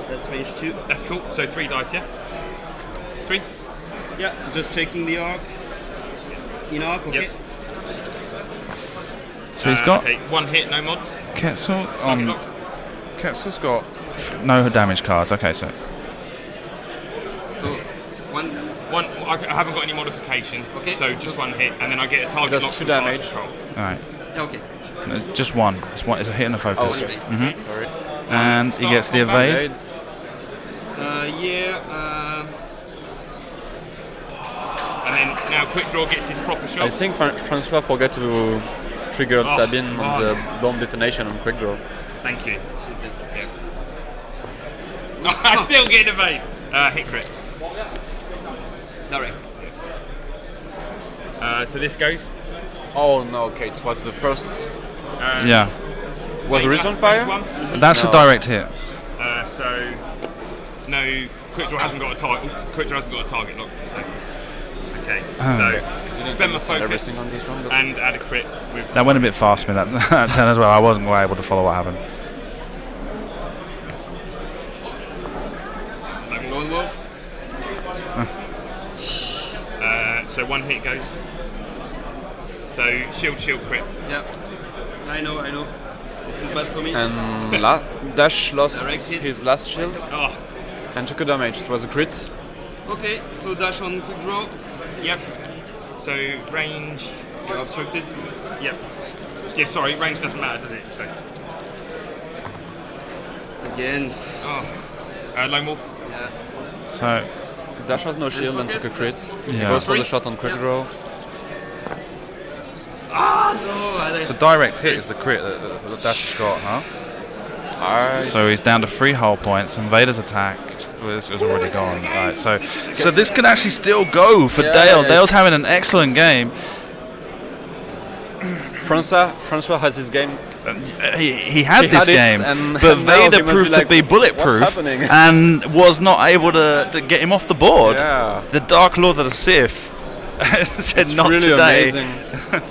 That's range 2. That's cool. So 3 dice, yeah? 3? Yeah, just checking the arc. In arc, okay. Yep. So he's got Okay, 1 hit, no mods. Ketzel Target on. lock. Ketzel's got no damage cards. Okay, so So, 1. 1. I haven't got any modification. Okay. So just 1 hit, and then I get a target Does lock 2 from fire damage. control. all right, Okay. just 1. It's a hit and a focus. Oh, okay. Sorry. And he gets the evade. And then now quick draw gets his proper shot. I think François forgot to trigger Sabine on the bomb detonation on quick draw. Thank you. Yeah. I'm still getting evade. Hit crit. Direct. So this goes. Oh no, okay, it was the first. Yeah, Was the return fire? that's a direct hit. So no, quick draw hasn't got a target. Quick draw hasn't got a target lock. So Okay, so spend my focus everything on this round, but and add a crit with. That went a bit fast for me, that turn as well. I wasn't quite able to follow what happened. Like Lone Wolf. So one hit goes. So shield, crit. Yeah. I know. This is bad for me. and Dash lost Direct hit. his last shield Oh, and took a damage. It was a crit. Okay, so dash on quick draw. yep. So range, you're obstructed. Yep. Yeah, sorry, range doesn't matter, does it? So, Again. Lone Wolf. Yeah. So, Dash has no shield and took a crit. He Yeah. goes for the shot on quick draw. it's a direct hit is the crit that Dash has got, huh? So he's down to 3 hull points, and Vader's attack was already gone. Right, so this could actually still go for Dale. Yeah, Dale's it's- having an excellent game. Francois has his game. He had He this had it, game, and but now Vader he must proved be like, to be bulletproof "What's happening?" and was not able to get him off the board. Yeah. The Dark Lord of the Sith said It's not really today. amazing.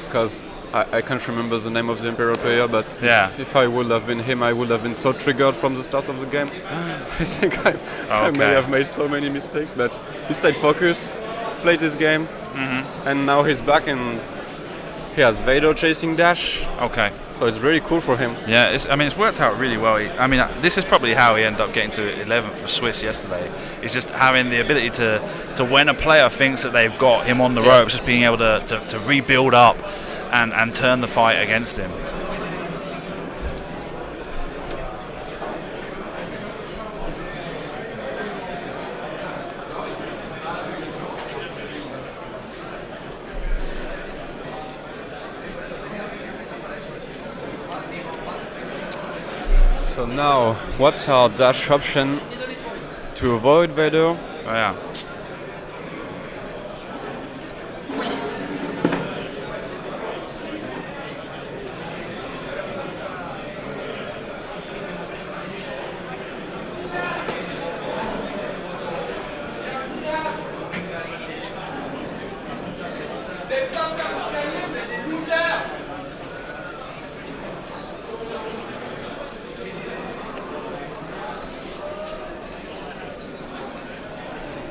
Because I can't remember the name of the Imperial player, but Yeah. if I would have been him, I would have been so triggered from the start of the game. I think I may Okay. have made so many mistakes, but he stayed focused, played his game, and now he's back and he has Vader chasing Dash, Okay. so it's really cool for him. Yeah, it's worked out really well. This is probably how he ended up getting to 11th for Swiss yesterday. It's just having the ability to when a player thinks that they've got him on the ropes, just being able to rebuild up and turn the fight against him. So now, what are Dash options to avoid Vader? Oh, yeah.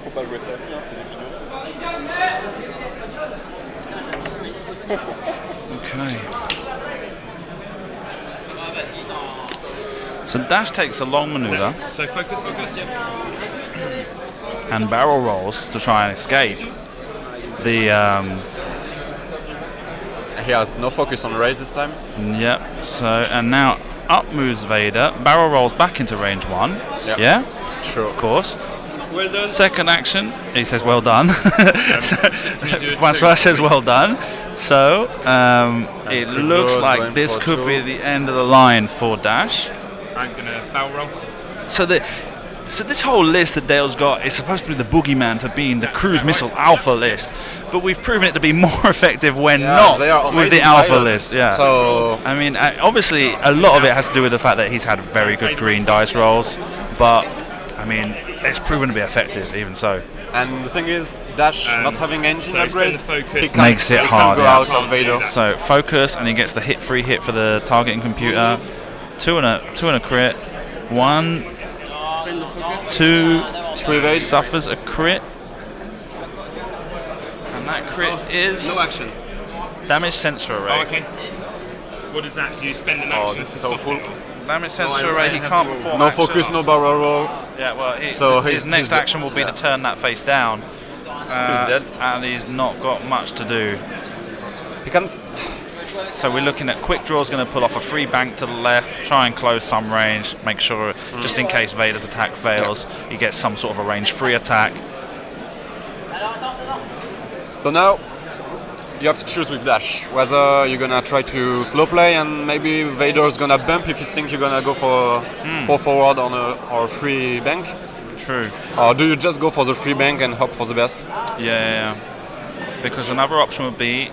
Faut pas jouer sa vie, c'est Okay. So Dash takes a long maneuver So focus. and barrel rolls to try and escape the. He has no focus on raise this time. Yep. So and now up moves Vader. Barrel rolls back into range 1. Yep. Yeah. Sure. Of course. Well done. Second action, he says well done. Can you do it François too? says well done. So it Quick looks draw, like going this for could two. be the end of the line for Dash. I'm gonna barrel roll. So this whole list that Dale's got is supposed to be the boogeyman for being the cruise missile alpha list, but we've proven it to be more effective when not they are with the amazing alpha pilots. list. Yeah. So I mean, obviously, a lot of it has to do with the fact that he's had very good green dice rolls, but I mean, it's proven to be effective even so. and the thing is, Dash not having engine So upgrade, spend focus. he can't, Makes it he hard, can't go yeah. out of Vader. So focus, and he gets the free hit for the targeting computer. Two and a crit. 1, 2, 3 evade. suffers a crit, and that crit is No actions. damage sensor array. Oh, okay. What is that? Do you spend an action? this is to so stop full. it? Damage No, sensor I array. He have can't to roll. perform. No actions. focus, no barrel roll. Yeah, well, So his he's next dead. action will be Yeah. to turn that face down. He's dead. And he's not got much to do. He can. So we're looking at quick draw's going to pull off a free bank to the left, try and close some range, make sure just in case Vader's attack fails, he gets some sort of a range free attack. So now you have to choose with Dash whether you're gonna try to slow play and maybe Vader's gonna bump if you think you're gonna go for forward on a free bank, True. or do you just go for the free bank and hope for the best? Yeah. Because another option would be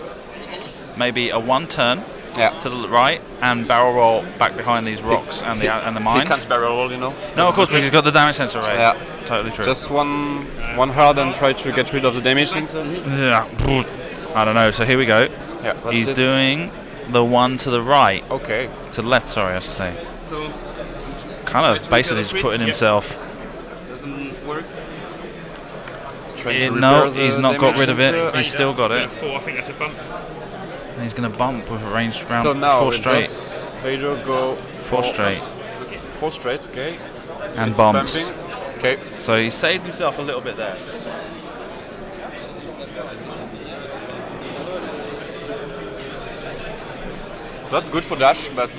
maybe a 1 turn to the right and barrel roll back behind these rocks and the mines. He can't barrel roll, you know. No, of course, because he's got the damage sensor raised. Yeah. Totally true. Just one hard and try to get rid of the damage sensor. Yeah. I don't know. So here we go. Yeah, He's doing the one to the right. Okay. To the left, sorry, I should say. So Kind of basically just putting himself. doesn't work. No, he's not got rid of it. He's still got it. 4, I think that's a bump. And he's going to bump with a range round So now 4 straight. does Vader go 4 straight. 4 straight, okay. And It's bumps. bumping. Okay. So he saved himself a little bit there. That's good for dash, but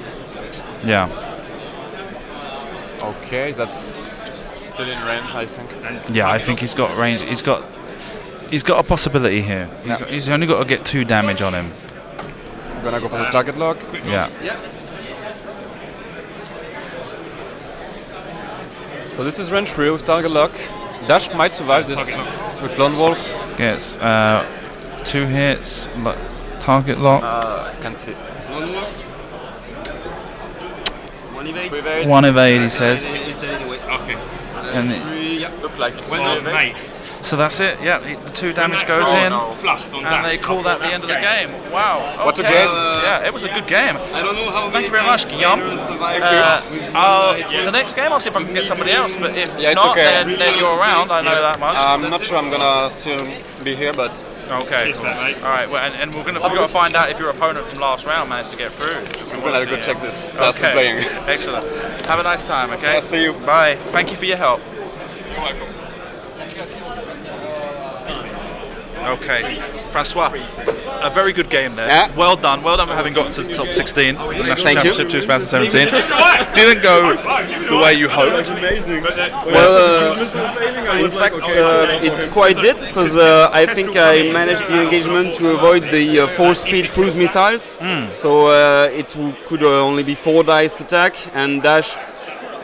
Yeah. okay, that's still in range, I think. Yeah, I think he's got range. He's got a possibility here. He's only got to get 2 damage on him. I'm gonna go for the target lock. Yeah. So this is range 3 with target lock. Dash might survive this with Lone Wolf. Gets 2 hits. Target lock. I can see. One more. One evade. 2 evade. 1 evade, he says. He's dead anyway. Okay. And Look like it's Well, mate. so that's it. Yeah, the 2 damage goes in. Flushed on And they call that the end of the game. Wow. What a okay. game. Yeah, it was a good game. I don't know how Thank you many very much, times Guillaume. Vader survived For the next game, I'll see if I can get somebody else. But if Yeah, it's not, okay. then you're around. I know that much. I'm not sure I'm gonna still be here, but Okay. Cheers, mate. All right. Well, and we've got to find out if your opponent from last round managed to get through. I'm gonna go check this. Last playing. Excellent. Have a nice time. Okay. I'll see you. Bye. Thank you for your help. You're welcome. Okay, François, a very good game there. Yeah. Well done for having got to the top 16 in the National Thank you. Championship 2017. Didn't go the way you hoped. Well, in fact, it quite did, because I think I managed the engagement to avoid the 4-speed cruise missiles. So it could only be 4 dice attack and dash.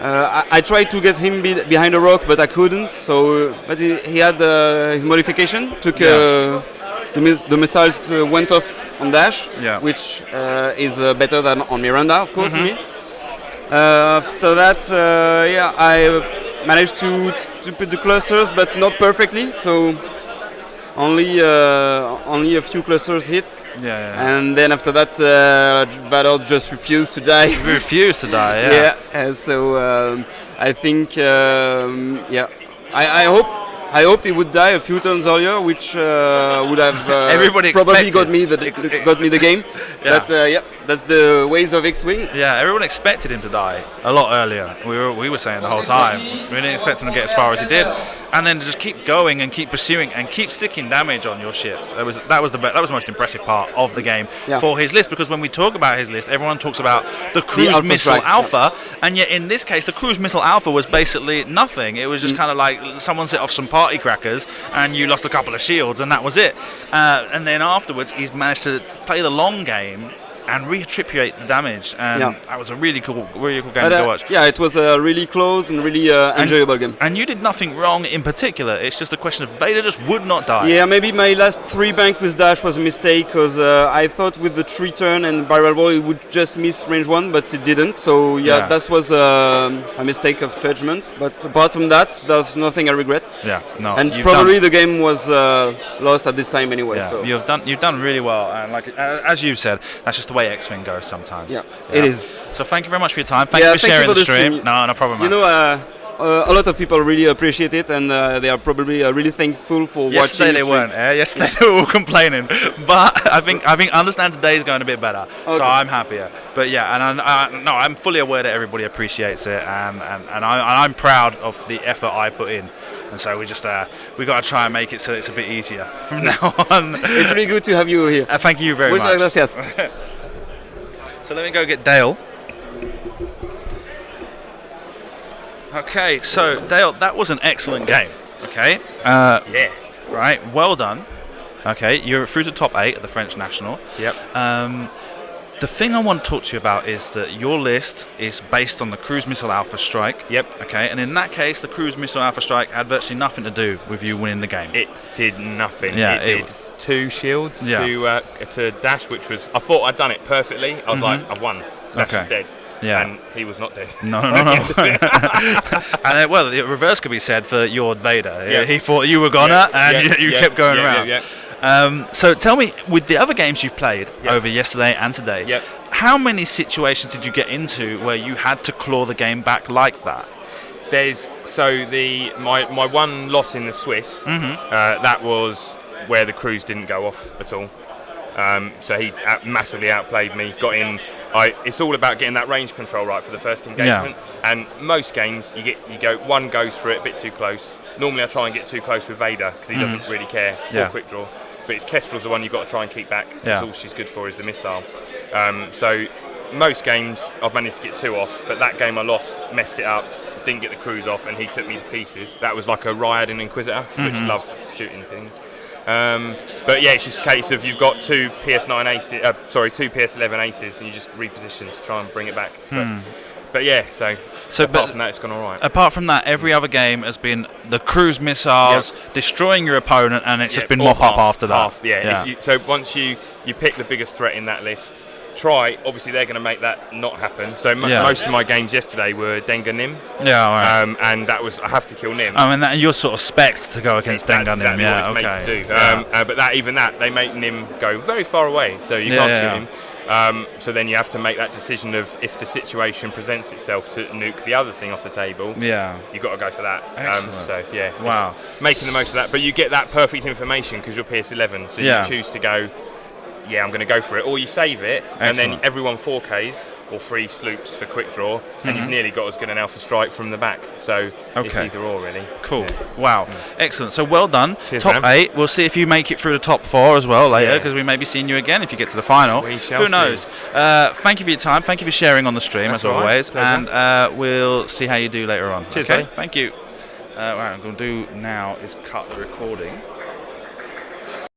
I tried to get him behind a rock, but I couldn't. So, but he had his modification. Took the missiles went off on dash, which is better than on Miranda, of course. Me. After that, I managed to put the clusters, but not perfectly. So only a few clusters hit. And then after that, Vader just refused to die. Refused to die. Yeah. And so I think, I hoped he would die a few turns earlier, which would have Everybody probably expected. got me the game. But that's the ways of X-Wing. Yeah, everyone expected him to die a lot earlier. We were saying the whole time. We didn't expect him to get as far as he did, and then to just keep going and keep pursuing and keep sticking damage on your ships. That was the most impressive part of the game for his list. Because when we talk about his list, everyone talks about the cruise missile alpha, and yet in this case, the cruise missile alpha was basically nothing. It was just kind of like someone set off some party crackers, and you lost a couple of shields, and that was it. And then afterwards, he's managed to play the long game and reattribute the damage, and that was a really cool game to watch. Yeah, it was a really close and really enjoyable game. And you did nothing wrong in particular. It's just a question of Vader just would not die. Yeah, maybe my last 3 bank with dash was a mistake, because I thought with the 3 turn and barrel roll it would just miss range 1, but it didn't. So that was a mistake of judgment. But apart from that, there's nothing I regret. Yeah, no. And probably the game was lost at this time anyway. Yeah, so. you've done really well, and like as you've said, that's just the way X-Wing goes sometimes. Yeah, it is. So thank you very much for your time. Thank you for sharing the stream. No problem, man. You know, a lot of people really appreciate it, and they are probably really thankful for watching. Yesterday they weren't. Yesterday they were all complaining, but I think understand today's going a bit better, so I'm happier. But yeah, and I'm fully aware that everybody appreciates it, and I'm proud of the effort I put in. And so we got to try and make it so it's a bit easier from now on. It's really good to have you here. Thank you very much. Gracias. So let me go get Dale. Okay, so Dale, that was an excellent game. Okay. Right. Well done. Okay, you're through to top 8 at the French National. Yep. The thing I want to talk to you about is that your list is based on the Cruise Missile Alpha Strike. Yep. Okay, and in that case, the Cruise Missile Alpha Strike had virtually nothing to do with you winning the game. It did nothing. Yeah, it did 2 shields to dash, which was, I thought I'd done it perfectly. I was like, I've won. Dash is dead. Yeah. And he was not dead. No. And well, the reverse could be said for your Vader. Yeah. He thought you were gonna, and you kept going around. So tell me, with the other games you've played over yesterday and today, how many situations did you get into where you had to claw the game back like that? There's my one loss in the Swiss. That was where the crews didn't go off at all. So he massively outplayed me. Got in. It's all about getting that range control right for the first engagement. And most games, you go one goes for it a bit too close. Normally, I try and get too close with Vader because he doesn't really care or quick draw. But it's Kestrel's the one you've got to try and keep back. Because all she's good for is the missile. So most games I've managed to get 2 off, but that game I lost, messed it up. Didn't get the crews off, and he took me to pieces. That was like a Ryad and Inquisitor, which love shooting things. But yeah, it's just a case of you've got 2 PS9 aces, two PS11 aces, and you just reposition to try and bring it back. But yeah, so apart from that, it's gone all right. Apart from that, every other game has been the cruise missiles destroying your opponent, and it's just been mop up after that. So once you pick the biggest threat in that list, obviously they're going to make that not happen. So most of my games yesterday were Dengar Nim. And that was, I have to kill Nim. And you're sort of spec'd to go against Dengar Nim. Exactly what it's made to do. But even that, they make Nim go very far away, so you can't shoot him. So then you have to make that decision of if the situation presents itself to nuke the other thing off the table. You've got to go for that. Wow. Making the most of that. But you get that perfect information because you're PS11, so you choose to go, I'm going to go for it, or you save it, and then everyone 4Ks or 3 sloops for quick draw, and you've nearly got as good an alpha strike from the back. So it's either or, really. Cool. Wow. Excellent. So well done. Cheers, top man. 8. We'll see if you make it through the top 4 as well later, because we may be seeing you again if you get to the final. We shall Who knows? Thank you for your time. Thank you for sharing on the stream, as always. And we'll see how you do later on. Cheers, okay? buddy. Thank you. What I'm going to do now is cut the recording.